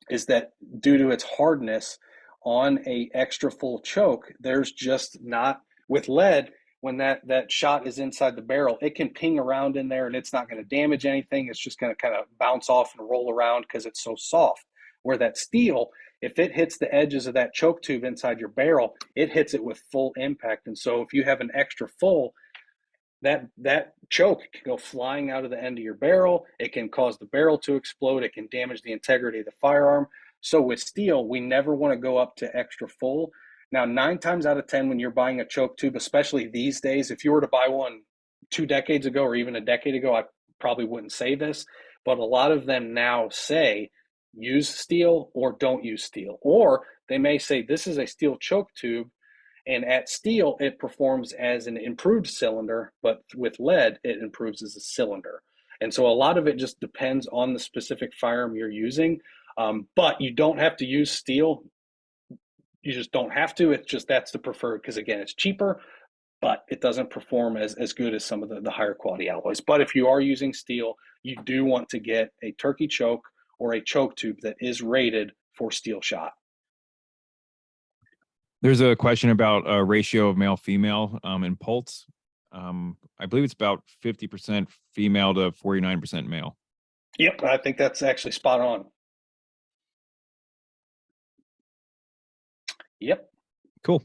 is that due to its hardness on a extra full choke, there's just not, with lead, when that shot is inside the barrel, it can ping around in there and it's not going to damage anything. It's just going to kind of bounce off and roll around because it's so soft. Where that steel, if it hits the edges of that choke tube inside your barrel, it hits it with full impact. And so if you have an extra full, that choke can go flying out of the end of your barrel. It can cause the barrel to explode. It can damage the integrity of the firearm. So with steel, we never want to go up to extra full. Now, 9 times out of 10, when you're buying a choke tube, especially these days, if you were to buy one 2 decades ago or even a decade ago, I probably wouldn't say this, but a lot of them now say use steel or don't use steel. Or they may say this is a steel choke tube, and at steel, it performs as an improved cylinder, but with lead, it improves as a cylinder. And so a lot of it just depends on the specific firearm you're using. But you don't have to use steel. You just don't have to. It's just that's the preferred because, again, it's cheaper, but it doesn't perform as good as some of the higher quality alloys. But if you are using steel, you do want to get a turkey choke or a choke tube that is rated for steel shot. There's a question about a ratio of male female in Pulse. I believe it's about 50% female to 49% male. Yep, I think that's actually spot on. Yep. Cool.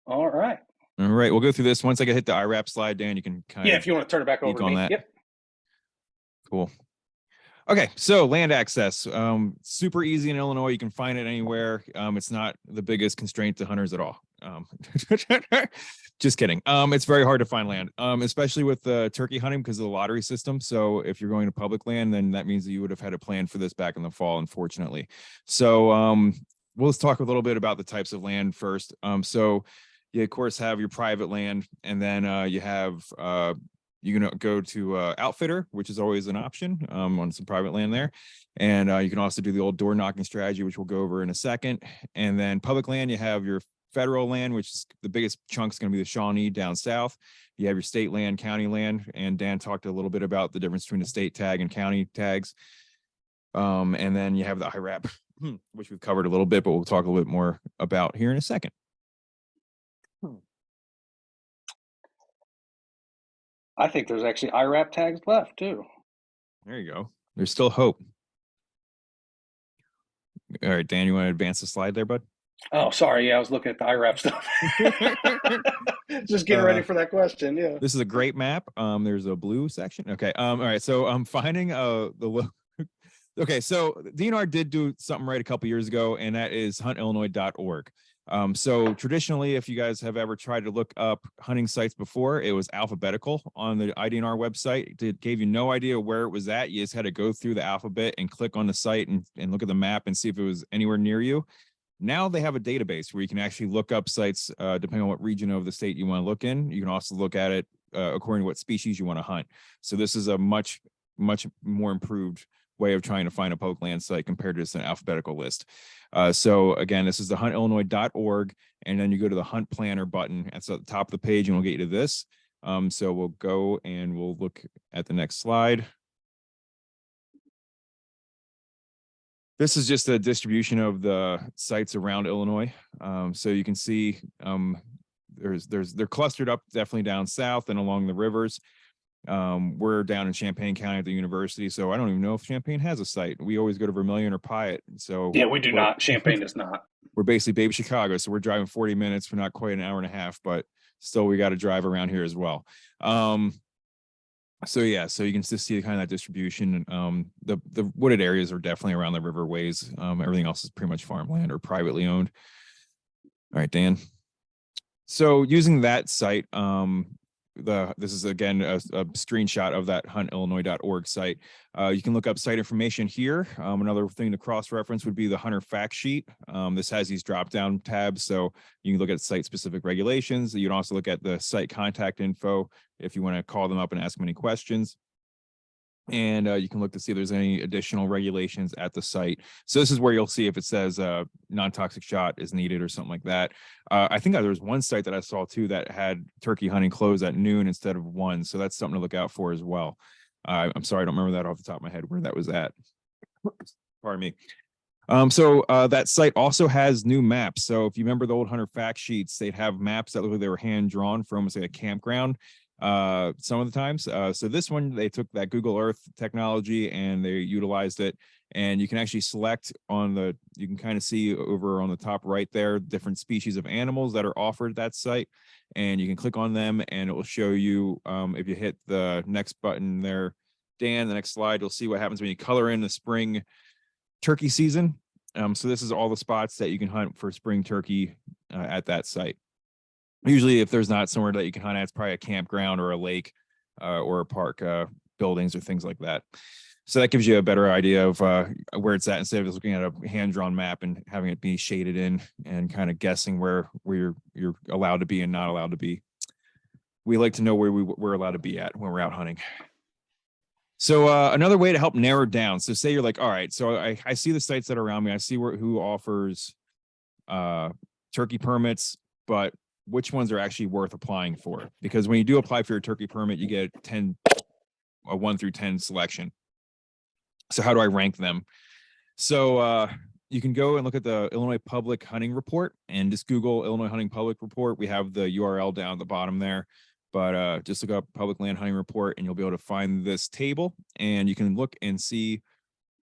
All right. All right, we'll go through this. Once I hit the IRAP slide, Dan, you can kind of if you want to turn it back over to me. That. Yep. Cool. Okay, so land access, super easy in Illinois. You can find it anywhere. It's not the biggest constraint to hunters at all. Just kidding. It's very hard to find land, especially with turkey hunting because of the lottery system. So if you're going to public land, then that means that you would have had a plan for this back in the fall, unfortunately. So we'll talk a little bit about the types of land first. So you, of course, have your private land, and then you have you can go to outfitter, which is always an option on some private land there. And you can also do the old door knocking strategy, which we'll go over in a second. And then public land, you have your federal land, which is the biggest chunk is going to be the Shawnee down south. You have your state land, county land, and Dan talked a little bit about the difference between the state tag and county tags. And then you have the IRAP, which we've covered a little bit, but we'll talk a little bit more about here in a second. I think there's actually IRAP tags left too. There you go. There's still hope. All right, Dan, you want to advance the slide there, bud? Oh, sorry. Yeah, I was looking at the IRAP stuff. Just getting ready for that question. Yeah. This is a great map. There's a blue section. Okay. All right. So I'm finding the okay. So DNR did do something right a couple years ago, and that is huntillinois.org. So traditionally, if you guys have ever tried to look up hunting sites before, it was alphabetical on the IDNR website. It gave you no idea where it was at. You just had to go through the alphabet and click on the site and look at the map and see if it was anywhere near you. Now they have a database where you can actually look up sites depending on what region of the state you want to look in. You can also look at it according to what species you want to hunt. So this is a much more improved way of trying to find a public land site compared to just an alphabetical list. So again, this is the huntillinois.org, and then you go to the hunt planner button. That's at the top of the page, and we'll get you to this. So we'll go and we'll look at the next slide. This is just a distribution of the sites around Illinois. So you can see they're clustered up definitely down south and along the rivers. We're down in Champaign County at the university, so I don't even know if Champaign has a site. We always go to Vermilion or Piatt. So yeah, we do not. Champaign does not. We're basically baby Chicago, so we're driving 40 minutes. We're not quite an hour and a half, but still we got to drive around here as well. So yeah, so you can just see kind of that distribution. The wooded areas are definitely around the riverways. Everything else is pretty much farmland or privately owned. All right, Dan. So using that site, this is again a screenshot of that huntillinois.org site. You can look up site information here. Another thing to cross-reference would be the hunter fact sheet. This has these drop-down tabs, so you can look at site-specific regulations. You can also look at the site contact info if you want to call them up and ask them any questions. And you can look to see if there's any additional regulations at the site. So this is where you'll see if it says non-toxic shot is needed or something like that. I think there was one site that I saw too that had turkey hunting closed at noon instead of 1. So that's something to look out for as well. I'm sorry, I don't remember that off the top of my head where that was at. Pardon me. So that site also has new maps. So if you remember the old hunter fact sheets, they'd have maps that look like they were hand drawn for almost like a campground. Some of the times. So this one, they took that Google Earth technology and they utilized it, and you can actually select you can kind of see over on the top right there, different species of animals that are offered at that site, and you can click on them and it will show you, if you hit the next button there, Dan, the next slide, you'll see what happens when you color in the spring turkey season. So this is all the spots that you can hunt for spring turkey at that site. Usually if there's not somewhere that you can hunt at, it's probably a campground or a lake or a park buildings or things like that. So that gives you a better idea of where it's at instead of just looking at a hand-drawn map and having it be shaded in and kind of guessing where you're allowed to be and not allowed to be. We like to know where we're allowed to be at when we're out hunting. So another way to help narrow down. So say you're like, all right, so I see the sites that are around me. I see who offers turkey permits, but which ones are actually worth applying for? Because when you do apply for your turkey permit, you get a 1 through 10 selection. So how do I rank them? So you can go and look at the Illinois Public Hunting Report and just Google Illinois Hunting Public Report. We have the URL down at the bottom there, but just look up Public Land Hunting Report and you'll be able to find this table, and you can look and see.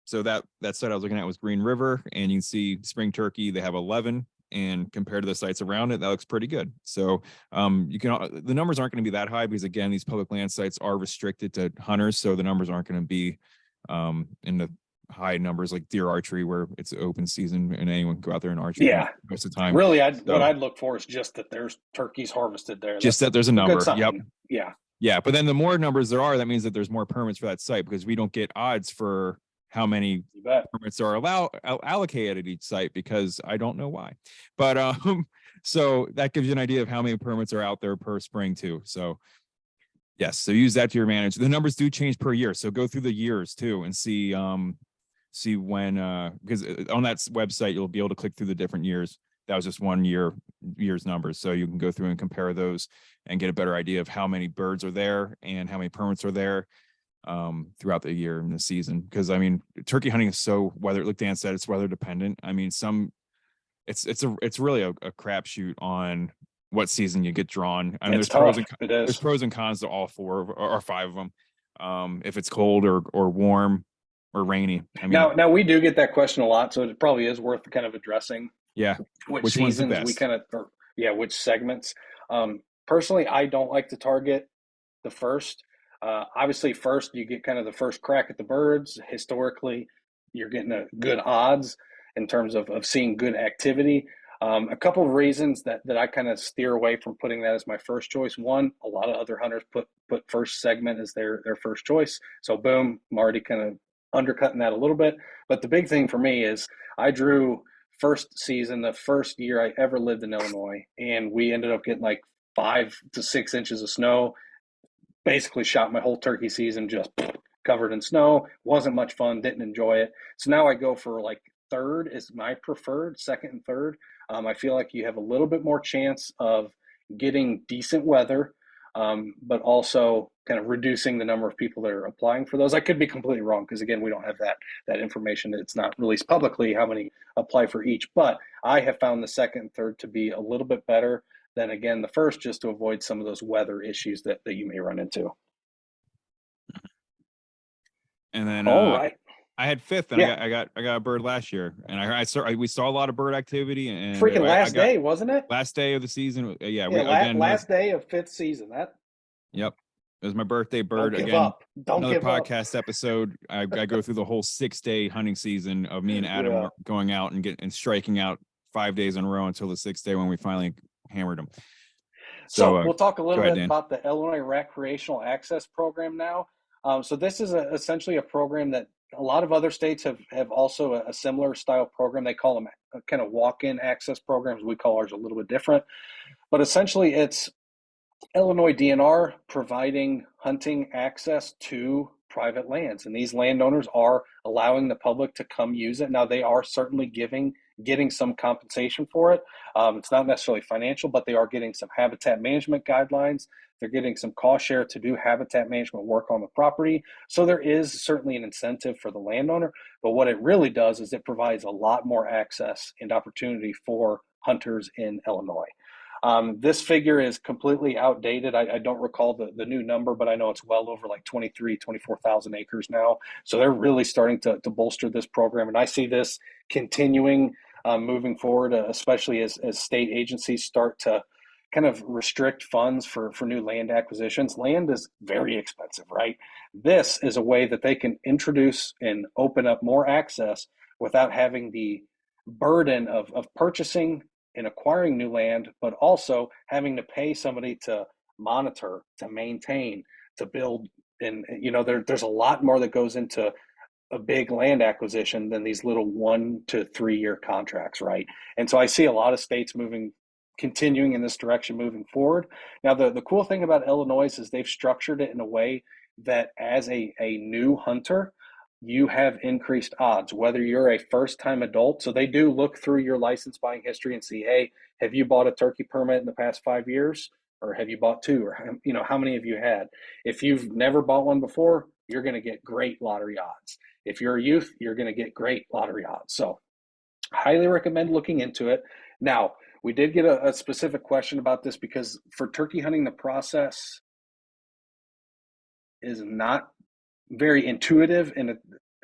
So that site I was looking at was Green River, and you can see spring turkey, they have 11, and compared to the sites around it, that looks pretty good. So you can, the numbers aren't going to be that high because again, these public land sites are restricted to hunters, so the numbers aren't going to be in the high numbers like deer archery where it's open season and anyone can go out there and archery most of the time. Really, what I'd look for is just that there's turkeys harvested there. Just that there's a number. Yep. Yeah. Yeah. But then the more numbers there are, that means that there's more permits for that site, because we don't get odds for how many permits are allocated at each site, because I don't know why. But so that gives you an idea of how many permits are out there per spring too. So yes, so use that to your advantage. The numbers do change per year, so go through the years too and see when because on that website you'll be able to click through the different years. That was just one year's numbers, so you can go through and compare those and get a better idea of how many birds are there and how many permits are there throughout the year and the season. Because I mean, turkey hunting is so weather, like Dan said, it's weather dependent. I mean, it's really a crapshoot on what season you get drawn. I mean, there's pros and cons to all 4 or 5 of them. If it's cold or warm or rainy. I mean, now we do get that question a lot, so it probably is worth kind of addressing. Yeah, which seasons we kind of, which segments. Personally, I don't like to target the first. Obviously, first you get kind of the first crack at the birds. Historically, you're getting a good odds in terms of seeing good activity. A couple of reasons that I kind of steer away from putting that as my first choice. One, a lot of other hunters put first segment as their first choice. So boom, I'm already kind of undercutting that a little bit. But the big thing for me is I drew first season, the first year I ever lived in Illinois, and we ended up getting like 5 to 6 inches of snow. Basically shot my whole turkey season just covered in snow. Wasn't much fun, didn't enjoy it. So now I go for like third is my preferred, second and third. I feel like you have a little bit more chance of getting decent weather, but also kind of reducing the number of people that are applying for those. I could be completely wrong because again, we don't have that information. It's not released publicly how many apply for each, but I have found the second and third to be a little bit better than again the first, just to avoid some of those weather issues that you may run into. And then all right, I had fifth, and I got a bird last year, and we saw a lot of bird activity. And freaking last day, wasn't it? Last day of the season, last day of 5th season. Yep, it was my birthday bird. Don't give up. Another podcast episode. I go through the whole 6-day hunting season of me and Adam going out and striking out 5 days in a row until the 6th day when we finally hammered them. So we'll talk a little bit about the Illinois Recreational Access Program now. So this is essentially a program that a lot of other states have also a similar style program. They call them kind of walk-in access programs. We call ours a little bit different. But essentially it's Illinois DNR providing hunting access to private lands. And these landowners are allowing the public to come use it. Now, they are certainly getting some compensation for it. It's not necessarily financial, but they are getting some habitat management guidelines. They're getting some cost share to do habitat management work on the property. So there is certainly an incentive for the landowner. But what it really does is it provides a lot more access and opportunity for hunters in Illinois. This figure is completely outdated. I don't recall the new number, but I know it's well over like 24,000 acres now. So they're really starting to bolster this program. And I see this continuing moving forward, especially as state agencies start to kind of restrict funds for new land acquisitions. Land is very expensive, right? This is a way that they can introduce and open up more access without having the burden of purchasing and acquiring new land, but also having to pay somebody to monitor, to maintain, to build. And there's a lot more that goes into a big land acquisition than these little 1 to 3 year contracts, right? And so I see a lot of states continuing in this direction moving forward. Now, the cool thing about Illinois is they've structured it in a way that as a new hunter, you have increased odds, whether you're a first time adult. So they do look through your license buying history and see, hey, have you bought a turkey permit in the past 5 years? Or have you bought two? Or, how many have you had? If you've never bought one before, you're going to get great lottery odds. If you're a youth, you're going to get great lottery odds. So highly recommend looking into it. Now, we did get a specific question about this because for turkey hunting, the process is not very intuitive, and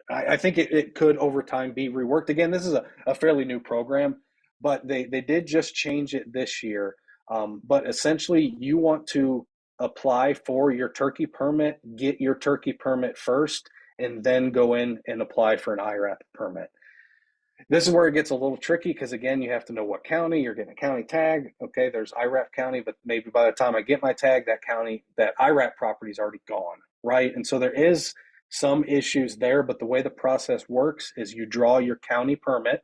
I think it could over time be reworked. Again, this is a fairly new program, but they did just change it this year. But essentially, you want to apply for your turkey permit, get your turkey permit first, and then go in and apply for an IRAP permit. This is where it gets a little tricky because, again, you have to know what county you're getting a county tag. Okay, there's IRAP county, but maybe by the time I get my tag, that county, that IRAP property is already gone, right? And so there is some issues there, but the way the process works is you draw your county permit,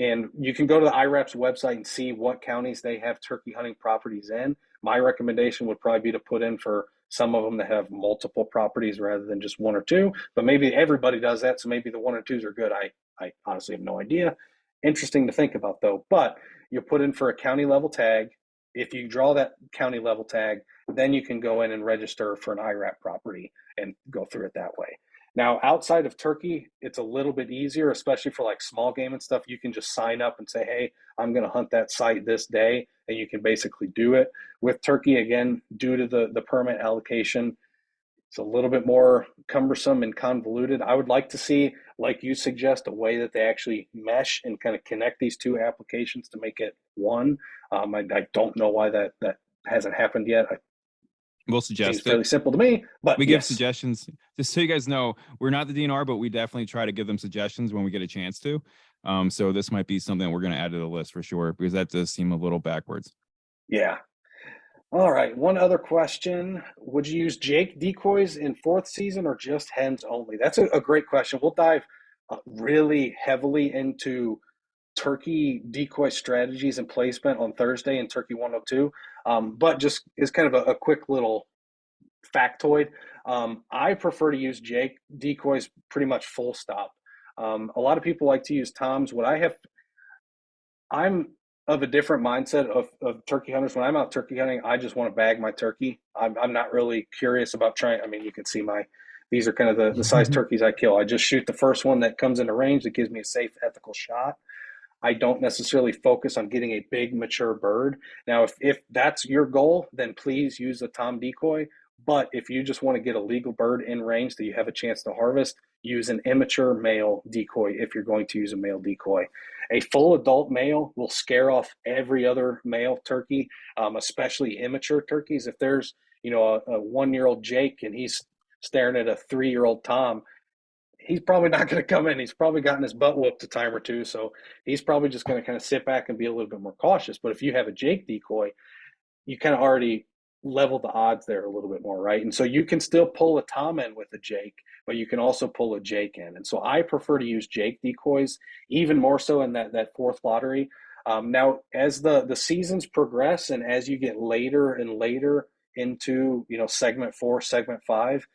and you can go to the IRAP's website and see what counties they have turkey hunting properties in. My recommendation would probably be to put in for some of them that have multiple properties rather than just one or two, but maybe everybody does that, so maybe the one or twos are good. I honestly have no idea. Interesting to think about, though. But you put in for a county level tag. If you draw that county level tag, then you can go in and register for an IRAP property and go through it that way. Now, outside of turkey, it's a little bit easier, especially for like small game and stuff. You can just sign up and say, hey, I'm going to hunt that site this day, and you can basically do it. With turkey, again, due to the permit allocation, it's a little bit more cumbersome and convoluted. I would like to see, like you suggest, a way that they actually mesh and kind of connect these two applications to make it one. I don't know why that hasn't happened yet. We'll Seems suggest fairly it. simple to me, but We give yes. suggestions. Just so you guys know, we're not the DNR, but we definitely try to give them suggestions when we get a chance to. So this might be something we're going to add to the list for sure, because that does seem a little backwards. Yeah. All right. One other question. Would you use Jake decoys in fourth season or just hens only? That's a great question. We'll dive really heavily into turkey decoy strategies and placement on Thursday in Turkey 102. But just as kind of a quick little factoid, I prefer to use Jake decoys pretty much full stop. A lot of people like to use toms. I'm of a different mindset of turkey hunters. When I'm out turkey hunting, I just want to bag my turkey. I'm not really curious about trying. I mean, you can see these are kind of the size turkeys I kill. I just shoot the first one that comes into range that gives me a safe, ethical shot. I don't necessarily focus on getting a big mature bird. Now, if that's your goal, then please use a tom decoy. But if you just want to get a legal bird in range that you have a chance to harvest, use an immature male decoy if you're going to use a male decoy. A full adult male will scare off every other male turkey, especially immature turkeys. If there's a 1-year-old Jake and he's staring at a 3-year-old Tom, he's probably not going to come in. He's probably gotten his butt whooped a time or two, so he's probably just going to kind of sit back and be a little bit more cautious. But if you have a Jake decoy, you kind of already level the odds there a little bit more, right? And so you can still pull a Tom in with a Jake, but you can also pull a Jake in. And so I prefer to use Jake decoys even more so in that fourth lottery. Now, as the seasons progress and as you get later and later into segment 4, segment 5,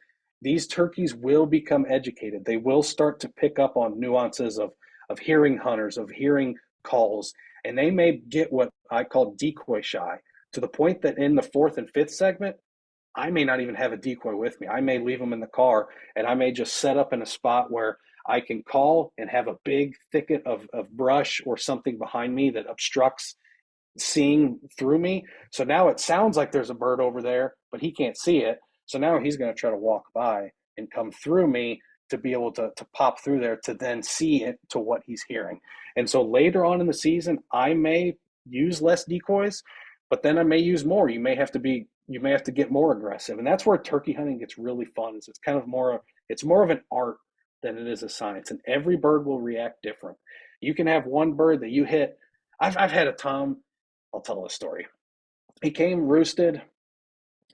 these turkeys will become educated. They will start to pick up on nuances of hearing hunters, of hearing calls, and they may get what I call decoy shy, to the point that in the fourth and fifth segment, I may not even have a decoy with me. I may leave them in the car, and I may just set up in a spot where I can call and have a big thicket of brush or something behind me that obstructs seeing through me. So now it sounds like there's a bird over there, but he can't see it. So now he's going to try to walk by and come through me to be able to pop through there to then see it to what he's hearing. And so later on in the season, I may use less decoys, but then I may use more. You may have to get more aggressive. And that's where turkey hunting gets really fun. It's kind of it's more of an art than it is a science. And every bird will react different. You can have one bird that you hit. I've had a Tom. I'll tell a story. He came, roosted,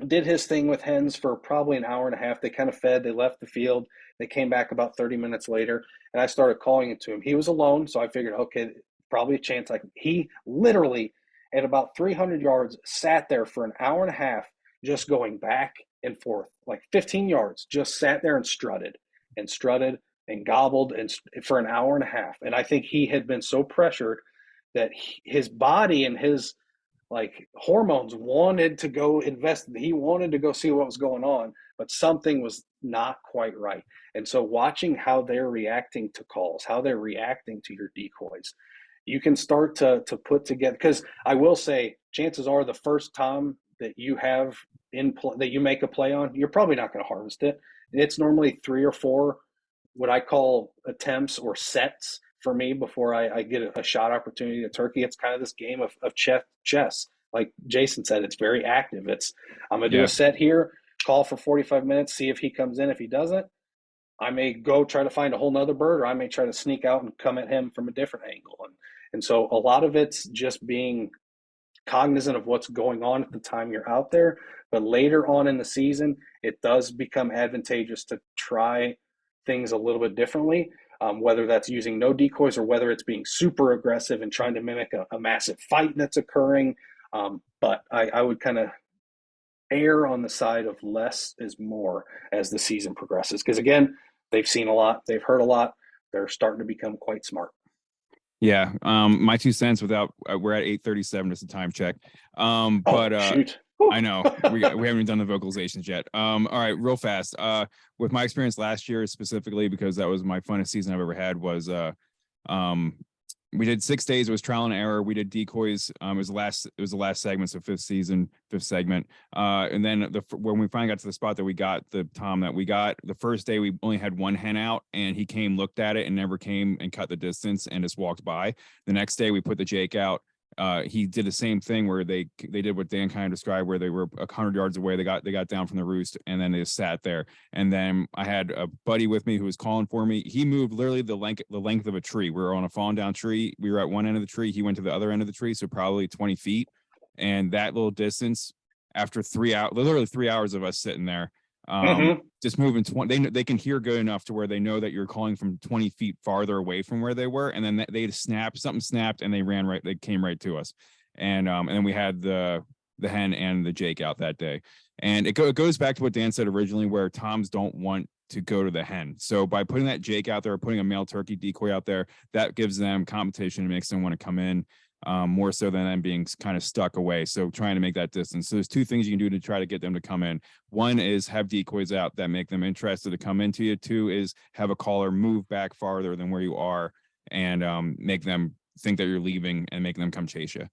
did his thing with hens for probably an hour and a half. They kind of fed, they left the field. They came back about 30 minutes later, and I started calling it to him. He was alone, so I figured, okay, probably a chance. He literally, at about 300 yards, sat there for an hour and a half, just going back and forth, like 15 yards, just sat there and strutted and gobbled and for an hour and a half. And I think he had been so pressured that his body and his like hormones wanted to go invest. He wanted to go see what was going on, but something was not quite right. And so watching how they're reacting to calls, how they're reacting to your decoys, you can start to put together, because I will say chances are the first time that you have that you make a play on, you're probably not going to harvest it. It's normally 3 or 4 what I call attempts or sets for me before I get a shot opportunity to turkey. It's kind of this game of chess. Like Jason said, it's very active. I'm going to do a set here, call for 45 minutes, see if he comes in. If he doesn't, I may go try to find a whole nother bird, or I may try to sneak out and come at him from a different angle. And so a lot of it's just being cognizant of what's going on at the time you're out there. But later on in the season, it does become advantageous to try things a little bit differently, whether that's using no decoys or whether it's being super aggressive and trying to mimic a massive fight that's occurring. But I would kind of err on the side of less is more as the season progresses. Because again, they've seen a lot, they've heard a lot, they're starting to become quite smart. Yeah. My 2 cents without we're at 8:37, just a time check. Shoot. I know we haven't even done the vocalizations yet. All right, real fast. With my experience last year specifically, because that was my funnest season I've ever had, was we did 6 days. It was trial and error. We did decoys. It was the last segment, so fifth segment. And then when we finally got to the spot that we got the first day, we only had 1 hen out, and he came, looked at it, and never came and cut the distance and just walked by. The next day we put the Jake out. He did the same thing where they did what Dan kind of described, where they were 100 yards away. They got down from the roost, and then they just sat there. And then I had a buddy with me who was calling for me. He moved literally the length of a tree. We were on a fallen down tree. We were at one end of the tree. He went to the other end of the tree, so probably 20 feet. And that little distance, after 3 hours, literally 3 hours of us sitting there, just moving 20, they can hear good enough to where they know that you're calling from 20 feet farther away from where they were. And then something snapped, and they came right to us. And then we had the hen and the Jake out that day. And it goes back to what Dan said originally, where toms don't want to go to the hen. So by putting that Jake out there, putting a male turkey decoy out there, that gives them competition and makes them want to come in. More so than them being kind of stuck away. So trying to make that distance. So there's 2 things you can do to try to get them to come in. One is have decoys out that make them interested to come into you. 2 is have a caller move back farther than where you are, and make them think that you're leaving and make them come chase you.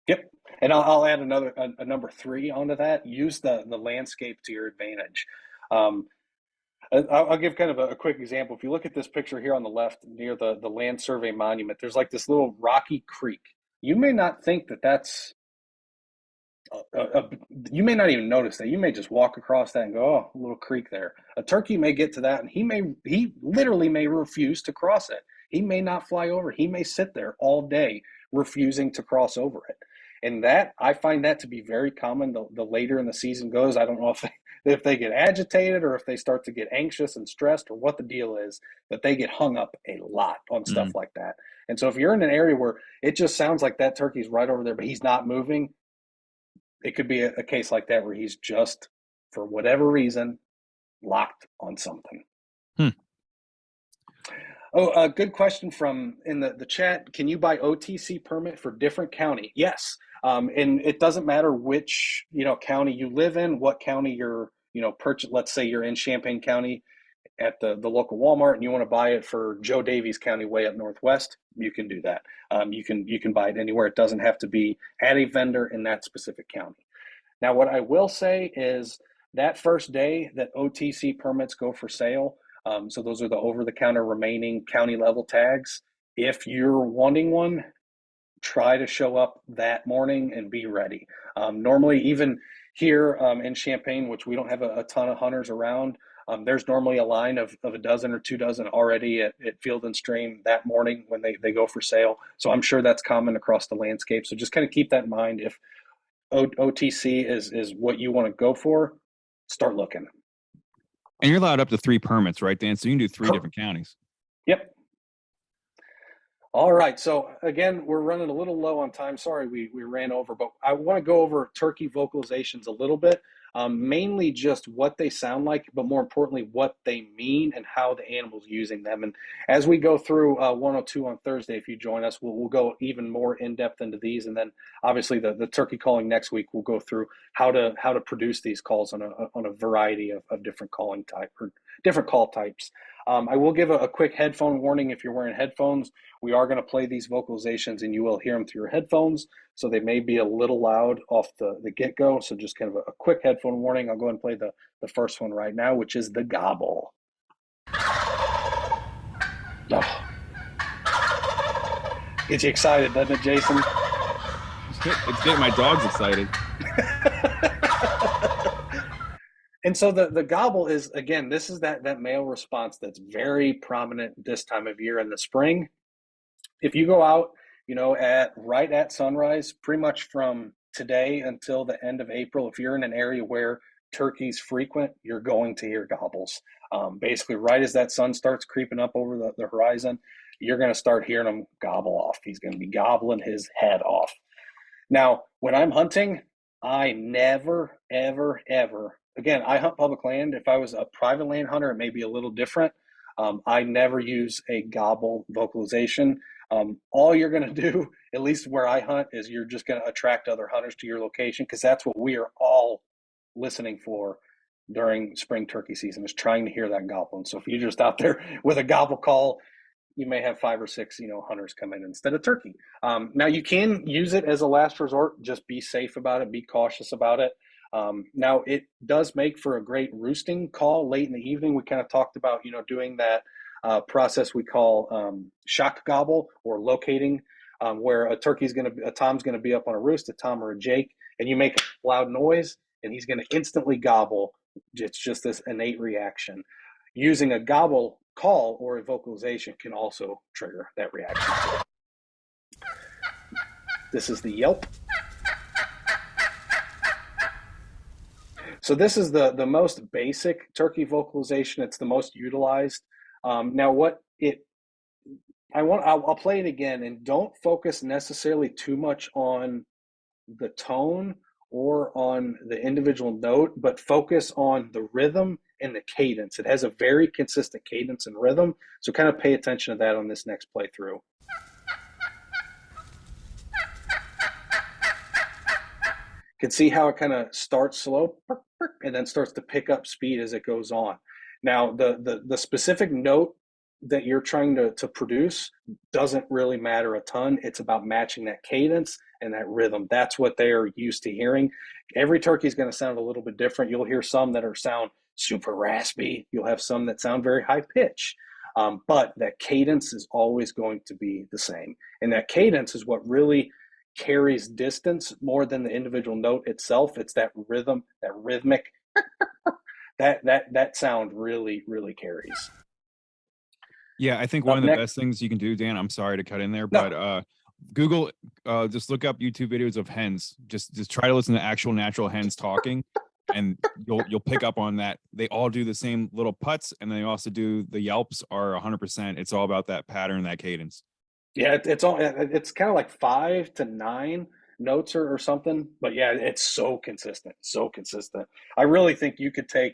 Yep. And I'll add a number 3 onto that. Use the landscape to your advantage. I'll give kind of a quick example. If you look at this picture here on the left near the land survey monument, there's like this little rocky creek. You may not think that that's you may not even notice that. You may just walk across that and go, oh, a little creek there. A turkey may get to that, and he literally may refuse to cross it. He may not fly over. He may sit there all day refusing to cross over it. And that, I find that to be very common the later in the season goes. I don't know if they get agitated or if they start to get anxious and stressed or what the deal is, but they get hung up a lot on stuff like that. And so if you're in an area where it just sounds like that turkey's right over there, but he's not moving, it could be a case like that where he's just, for whatever reason, locked on something. Oh, a good question from in the chat. Can you buy OTC permit for different county? Yes. And it doesn't matter which, county you live in, what county you're, purchase. Let's say you're in Champaign County at the local Walmart and you want to buy it for Joe Davies County way up northwest, you can do that. You can buy it anywhere. It doesn't have to be at a vendor in that specific county. Now, what I will say is that first day that OTC permits go for sale, so those are the over-the-counter remaining county level tags. If you're wanting one, try to show up that morning and be ready. Normally, even here in Champaign, which we don't have a ton of hunters around, there's normally a line of a dozen or 2 dozen already at Field and Stream that morning when they go for sale. So I'm sure that's common across the landscape. So just kind of keep that in mind. If OTC is what you want to go for, start looking. And you're allowed up to 3 permits, right, Dan? So you can do 3 different counties. Yep. All right. So again, we're running a little low on time. Sorry, we ran over, but I want to go over turkey vocalizations a little bit. Mainly just what they sound like, but more importantly, what they mean and how the animal's using them. And as we go through 102 on Thursday, if you join us, we'll go even more in depth into these. And then obviously the turkey calling next week, we'll go through how to produce these calls on a variety of different calling type or different call types. I will give a quick headphone warning if you're wearing headphones. We are going to play these vocalizations and you will hear them through your headphones. So they may be a little loud off the get-go. So just kind of a quick headphone warning. I'll go ahead and play the first one right now, which is the gobble. Oh. Gets you excited, doesn't it, Jason? It's getting my dogs excited. And so the gobble is, again, this is that male response that's very prominent this time of year in the spring. If you go out, right at sunrise, pretty much from today until the end of April, if you're in an area where turkeys frequent, you're going to hear gobbles. Basically, right as that sun starts creeping up over the horizon, you're going to start hearing him gobble off. He's going to be gobbling his head off. Now, when I'm hunting, I never, ever, ever, again, I hunt public land. If I was a private land hunter, it may be a little different. I never use a gobble vocalization. All you're going to do, at least where I hunt, is you're just going to attract other hunters to your location because that's what we are all listening for during spring turkey season, is trying to hear that gobble. And so if you're just out there with a gobble call, you may have 5 or 6, hunters come in instead of turkey. Now you can use it as a last resort. Just be safe about it. Be cautious about it. Now it does make for a great roosting call late in the evening. We kind of talked about, doing that process we call shock gobble, or locating, where a tom's going to be up on a roost, a tom or a jake, and you make a loud noise and he's going to instantly gobble. It's just this innate reaction. Using a gobble call or a vocalization can also trigger that reaction. This is the yelp. So this is the most basic turkey vocalization. It's the most utilized. Now I'll play it again, and don't focus necessarily too much on the tone or on the individual note, but focus on the rhythm and the cadence. It has a very consistent cadence and rhythm, so kind of pay attention to that on this next playthrough. You can see how it kind of starts slow and then starts to pick up speed as it goes on. Now, the specific note that you're trying to produce doesn't really matter a ton. It's about matching that cadence and that rhythm. That's what they're used to hearing. Every turkey is going to sound a little bit different. You'll hear some that sound super raspy. You'll have some that sound very high pitch. But that cadence is always going to be the same. And that cadence is what really carries distance more than the individual note itself. It's that rhythm, that rhythmic, that sound really, really carries. Yeah, I think one of the best things you can do, Dan, I'm sorry to cut in there, but Google, just look up YouTube videos of hens. Just try to listen to actual natural hens talking, and you'll pick up on that. They all do the same little putts, and they also do the yelps are 100%. It's all about that pattern, that cadence. Yeah, it's kind of like 5 to 9 notes or something, but yeah, it's so consistent, so consistent. I really think you could take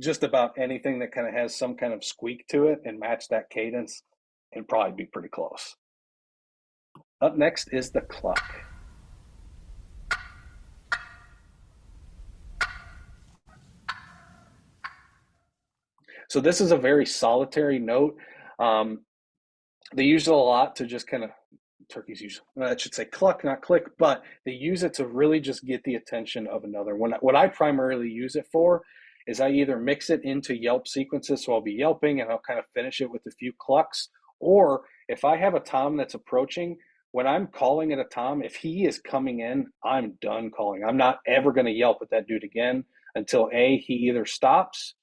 just about anything that kind of has some kind of squeak to it and match that cadence and probably be pretty close. Up next is the cluck. So this is a very solitary note. They use it a lot to just kind of, turkeys use, I should say cluck, not click, but they use it to really just get the attention of another. What I primarily use it for is I either mix it into yelp sequences, so I'll be yelping and I'll kind of finish it with a few clucks, or if I have a tom that's approaching, when I'm calling at a tom, if he is coming in, I'm done calling. I'm not ever going to yelp at that dude again until he either stops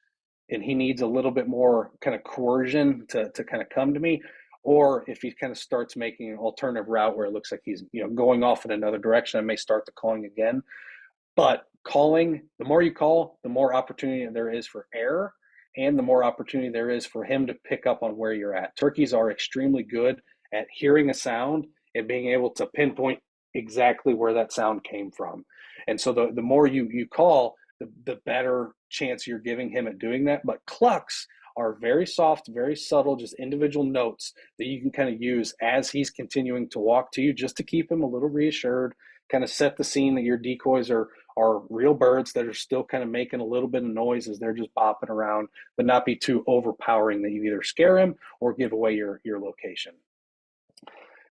and he needs a little bit more kind of coercion to kind of come to me, or if he kind of starts making an alternative route where it looks like he's going off in another direction, I may start the calling again. But calling, the more you call, the more opportunity there is for error, and the more opportunity there is for him to pick up on where you're at. Turkeys are extremely good at hearing a sound and being able to pinpoint exactly where that sound came from. And so the more you call, the better chance you're giving him at doing that. But clucks are very soft, very subtle, just individual notes that you can kind of use as he's continuing to walk to you, just to keep him a little reassured, kind of set the scene that your decoys are real birds that are still kind of making a little bit of noise as they're just bopping around, but not be too overpowering that you either scare him or give away your location.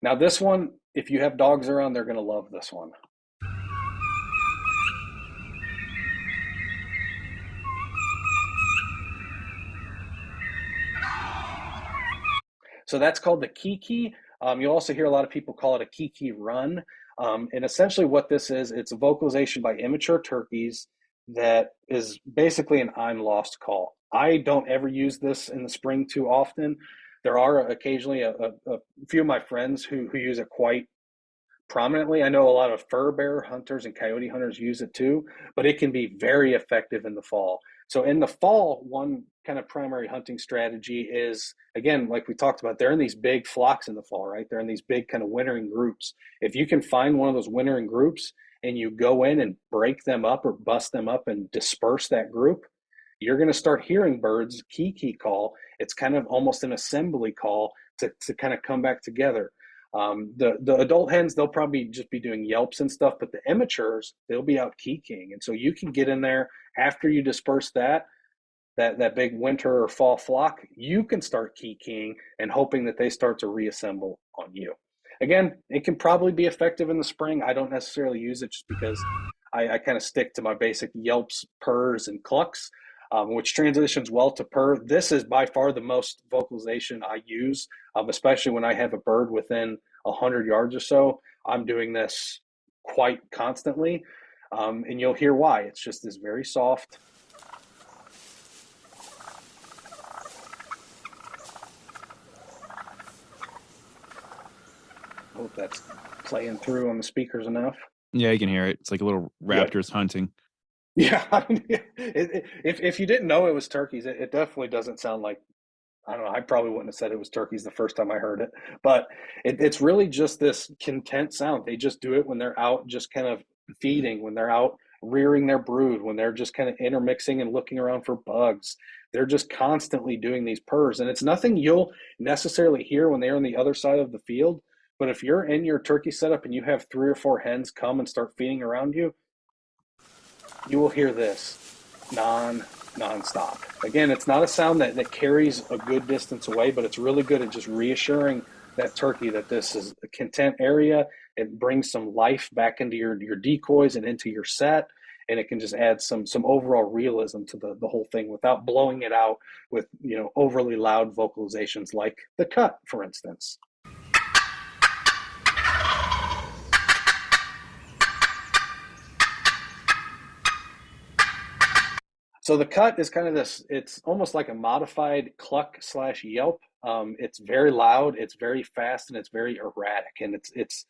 Now this one, if you have dogs around, they're going to love this one. So that's called the kiki. You'll also hear a lot of people call it a kiki run. And essentially what this is, it's a vocalization by immature turkeys that is basically an I'm lost call. I don't ever use this in the spring too often. There are occasionally a few of my friends who use it quite prominently. I know a lot of fur bear hunters and coyote hunters use it too, but it can be very effective in the fall. So in the fall, one kind of primary hunting strategy is, again, like we talked about, they're in these big flocks in the fall, right? They're in these big kind of wintering groups. If you can find one of those wintering groups and you go in and break them up or bust them up and disperse that group, you're going to start hearing birds kiki call. It's kind of almost an assembly call to kind of come back together. The adult hens, they'll probably just be doing yelps and stuff, but the immatures, they'll be out kikiing. And so you can get in there after you disperse that big winter or fall flock, you can start kikiing and hoping that they start to reassemble on you. Again, it can probably be effective in the spring. I don't necessarily use it just because I kind of stick to my basic yelps, purrs, and clucks, which transitions well to purr. This is by far the most vocalization I use, especially when I have a bird within 100 yards or so. I'm doing this quite constantly, and you'll hear why. It's just this very soft. Hope that's playing through on the speakers enough. Yeah, you can hear it. It's like a little raptors hunting. Yeah, if you didn't know it was turkeys, it definitely doesn't sound like, I don't know, I probably wouldn't have said it was turkeys the first time I heard it, but it's really just this content sound. They just do it when they're out just kind of feeding, when they're out rearing their brood, when they're just kind of intermixing and looking around for bugs. They're just constantly doing these purrs, and it's nothing you'll necessarily hear when they're on the other side of the field. But if you're in your turkey setup and you have 3 or 4 hens come and start feeding around you, you will hear this nonstop. Again, it's not a sound that carries a good distance away, but it's really good at just reassuring that turkey that this is a content area. It brings some life back into your decoys and into your set, and it can just add some overall realism to the whole thing without blowing it out with overly loud vocalizations like the cut, for instance. So the cut is kind of this, it's almost like a modified cluck / yelp. It's very loud, it's very fast, and it's very erratic. And it's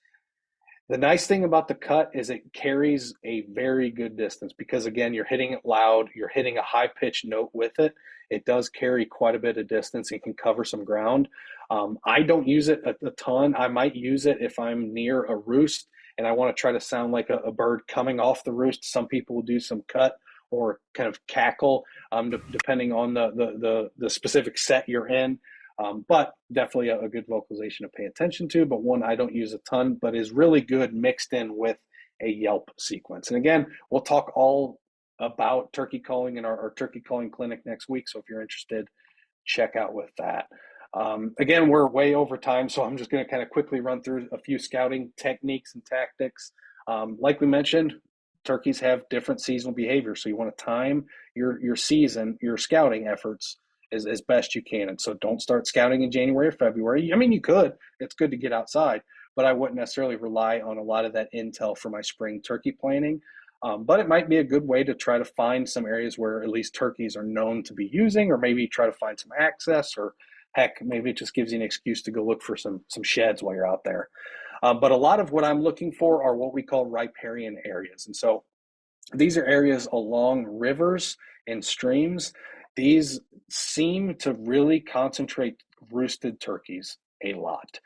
the nice thing about the cut is it carries a very good distance because, again, you're hitting it loud, you're hitting a high pitched note with it. It does carry quite a bit of distance and can cover some ground. I don't use it a ton. I might use it if I'm near a roost and I want to try to sound like a bird coming off the roost. Some people will do some cut or kind of cackle, depending on the specific set you're in. But definitely a good vocalization to pay attention to, but one I don't use a ton, but is really good mixed in with a yelp sequence. And again, we'll talk all about turkey calling in our turkey calling clinic next week. So if you're interested, check out with that. Again, we're way over time, so I'm just going to kind of quickly run through a few scouting techniques and tactics. Like we mentioned, turkeys have different seasonal behavior, so you want to time your season, your scouting efforts as best you can. And so don't start scouting in January or February. I mean, you could. It's good to get outside, but I wouldn't necessarily rely on a lot of that intel for my spring turkey planning. But it might be a good way to try to find some areas where at least turkeys are known to be using, or maybe try to find some access, or heck, maybe it just gives you an excuse to go look for some sheds while you're out there. But a lot of what I'm looking for are what we call riparian areas. And so these are areas along rivers and streams. These seem to really concentrate roosted turkeys. a lot.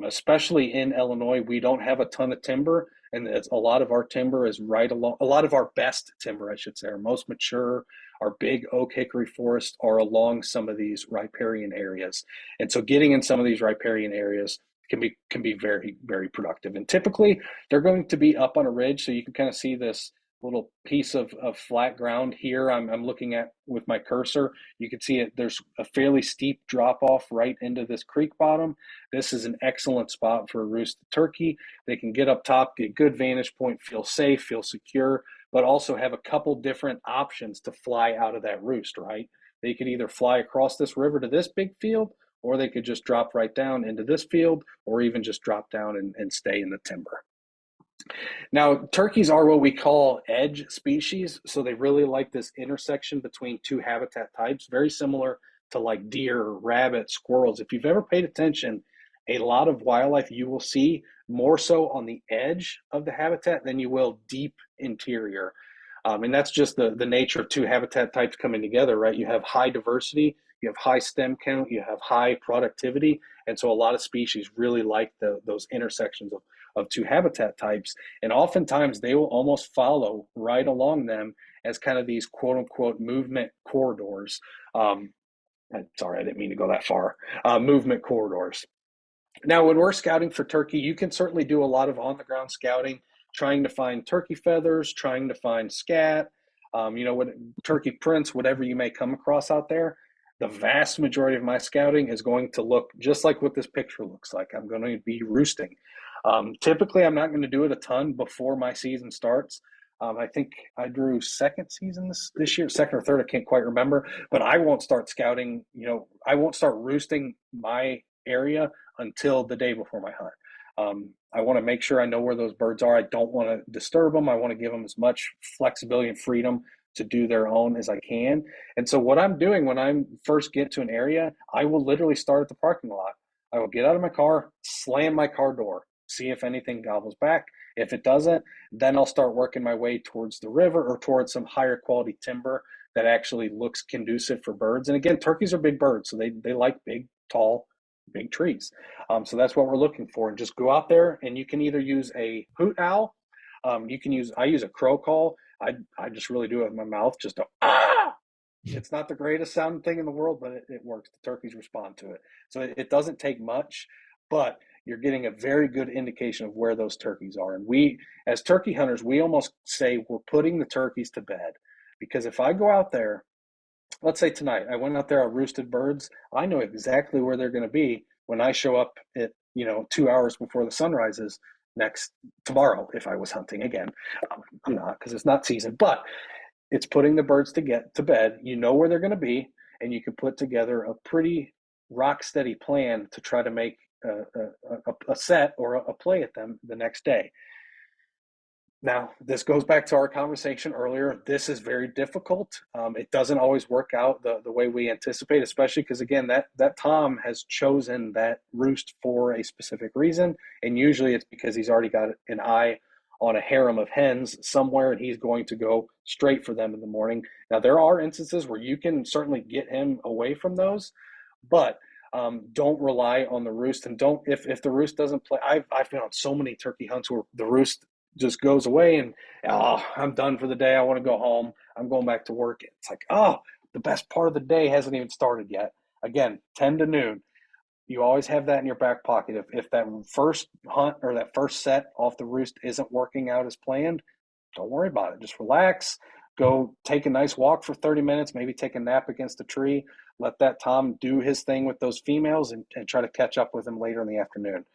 Especially in Illinois, we don't have a ton of timber, and a lot of our timber is right along, a lot of our best timber, I should say, our most mature, our big oak hickory forests are along some of these riparian areas. And so getting in some of these riparian areas can be very, very productive. And typically they're going to be up on a ridge. So you can kind of see this little piece of flat ground here. I'm looking at with my cursor. You can see it. There's a fairly steep drop off right into this creek bottom. This is an excellent spot for a roosted turkey. They can get up top, get good vantage point, feel safe, feel secure, but also have a couple different options to fly out of that roost, right? They could either fly across this river to this big field, or they could just drop right down into this field, or even just drop down and stay in the timber. Now, turkeys are what we call edge species, so they really like this intersection between two habitat types, very similar to like deer, rabbit, squirrels. If you've ever paid attention, a lot of wildlife you will see more so on the edge of the habitat than you will deep interior. And that's just the nature of two habitat types coming together, right? You have high diversity, you have high stem count, you have high productivity. And so a lot of species really like those intersections of two habitat types. And oftentimes they will almost follow right along them as kind of these quote unquote movement corridors. Sorry, I didn't mean to go that far. Movement corridors. Now, when we're scouting for turkey, you can certainly do a lot of on the ground scouting, trying to find turkey feathers, trying to find scat, what turkey prints, whatever you may come across out there. The vast majority of my scouting is going to look just like what this picture looks like. I'm going to be roosting. Typically, I'm not going to do it a ton before my season starts. I think I drew second season this year, second or third, I can't quite remember, but I won't start scouting, I won't start roosting my area until the day before my hunt. I want to make sure I know where those birds are. I don't want to disturb them. I want to give them as much flexibility and freedom to do their own as I can. And so what I'm doing when I first get to an area, I will literally start at the parking lot. I will get out of my car, slam my car door, see if anything gobbles back. If it doesn't, then I'll start working my way towards the river or towards some higher quality timber that actually looks conducive for birds. And again, turkeys are big birds, so they like big, tall, big trees. So that's what we're looking for. And just go out there, and you can either use a hoot owl. I use a crow call. I just really do it with my mouth, just a ah. It's not the greatest sounding thing in the world, but it works. The turkeys respond to it. So it doesn't take much, but you're getting a very good indication of where those turkeys are. And we, as turkey hunters, we almost say we're putting the turkeys to bed. Because if I go out there, let's say tonight, I went out there, I roosted birds, I know exactly where they're going to be when I show up at, 2 hours before the sun rises tomorrow if I was hunting again. I'm not, because it's not season, but it's putting the birds to get to bed. You know where they're going to be, and you can put together a pretty rock steady plan to try to make a set or a play at them the next day. Now, this goes back to our conversation earlier. This is very difficult. It doesn't always work out the way we anticipate, especially because, again, that Tom has chosen that roost for a specific reason. And usually it's because he's already got an eye on a harem of hens somewhere, and he's going to go straight for them in the morning. Now, there are instances where you can certainly get him away from those, but don't rely on the roost. And don't, if the roost doesn't play, I've been on so many turkey hunts where the roost just goes away and I'm done for the day. I want to go home. I'm going back to work. It's like, the best part of the day hasn't even started yet. Again, 10 to noon. You always have that in your back pocket. If that first hunt or that first set off the roost isn't working out as planned, don't worry about it. Just relax. Go take a nice walk for 30 minutes, maybe take a nap against a tree. Let that Tom do his thing with those females and try to catch up with him later in the afternoon.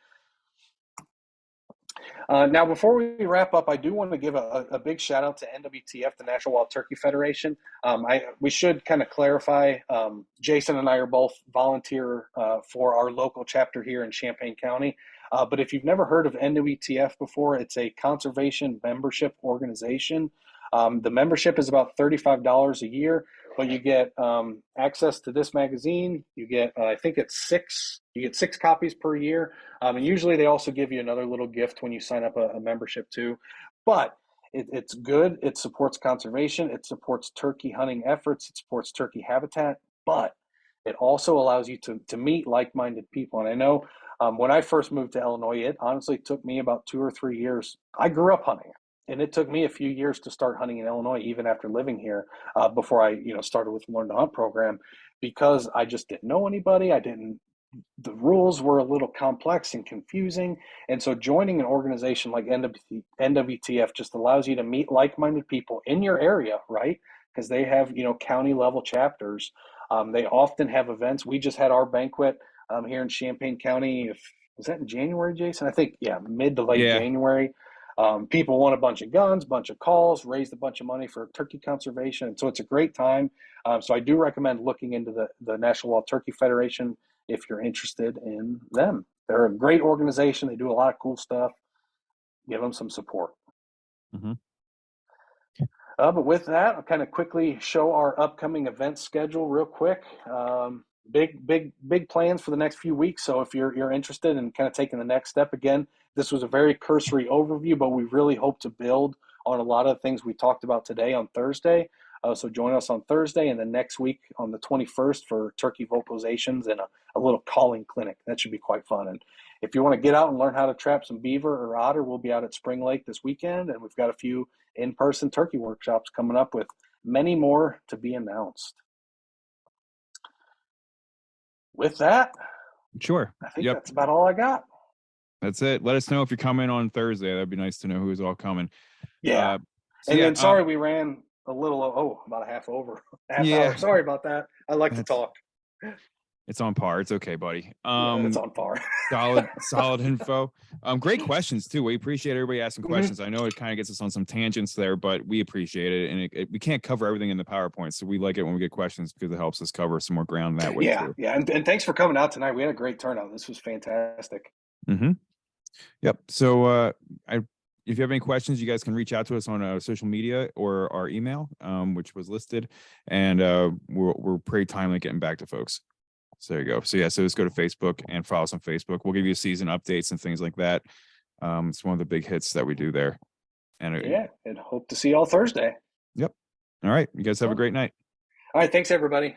Now, before we wrap up, I do want to give a big shout out to NWTF, the National Wild Turkey Federation. We should kind of clarify, Jason and I are both volunteer for our local chapter here in Champaign County. But if you've never heard of NWTF before, it's a conservation membership organization. The membership is about $35 a year, but you get access to this magazine. You get, I think it's you get 6 copies per year. And usually they also give you another little gift when you sign up a membership too. But it's good. It supports conservation. It supports turkey hunting efforts. It supports turkey habitat. But It also allows you to meet like-minded people. And I know when I first moved to Illinois, it honestly took me about 2 or 3 years. I grew up hunting, and it took me a few years to start hunting in Illinois, even after living here, before I started with the Learn to Hunt program, because I just didn't know anybody. I didn't The rules were a little complex and confusing. And so joining an organization like NWTF just allows you to meet like-minded people in your area, right? Because they have, county level chapters. They often have events. We just had our banquet here in Champaign County. Was that in January, Jason? I think, yeah, mid to late Yeah. January. People won a bunch of guns, bunch of calls, raised a bunch of money for turkey conservation. And so it's a great time. So I do recommend looking into the National Wild Turkey Federation if you're interested in them. They're a great organization. They do a lot of cool stuff. Give them some support. Mm-hmm. But with that, I'll kind of quickly show our upcoming event schedule real quick. Big plans for the next few weeks. So if you're interested in kind of taking the next step, again, this was a very cursory overview, but we really hope to build on a lot of the things we talked about today on Thursday. So join us on Thursday and then next week on the 21st for turkey vocalizations and a little calling clinic. That should be quite fun. And if you want to get out and learn how to trap some beaver or otter, we'll be out at Spring Lake this weekend, and we've got a few in-person turkey workshops coming up with many more to be announced. With that, sure. I think that's about all I got. That's it. Let us know if you're coming on Thursday. That'd be nice to know who's all coming. Yeah. Then sorry we ran a little, about a half hour. Sorry about that. I like to talk. It's on par. It's okay, buddy. It's on par. solid info. Great questions too. We appreciate everybody asking questions. I know it kind of gets us on some tangents there, but we appreciate it. And we can't cover everything in the PowerPoint, so we like it when we get questions because it helps us cover some more ground that way too. Yeah. And thanks for coming out tonight. We had a great turnout. This was fantastic. Mm-hmm. Yep. So if you have any questions, you guys can reach out to us on social media or our email, which was listed, and we're pretty timely getting back to folks. So there you go. So so just go to Facebook and follow us on Facebook. We'll give you season updates and things like that. It's one of the big hits that we do there. And and hope to see you all Thursday. Yep. All right. You guys have a great night. All right. Thanks, everybody.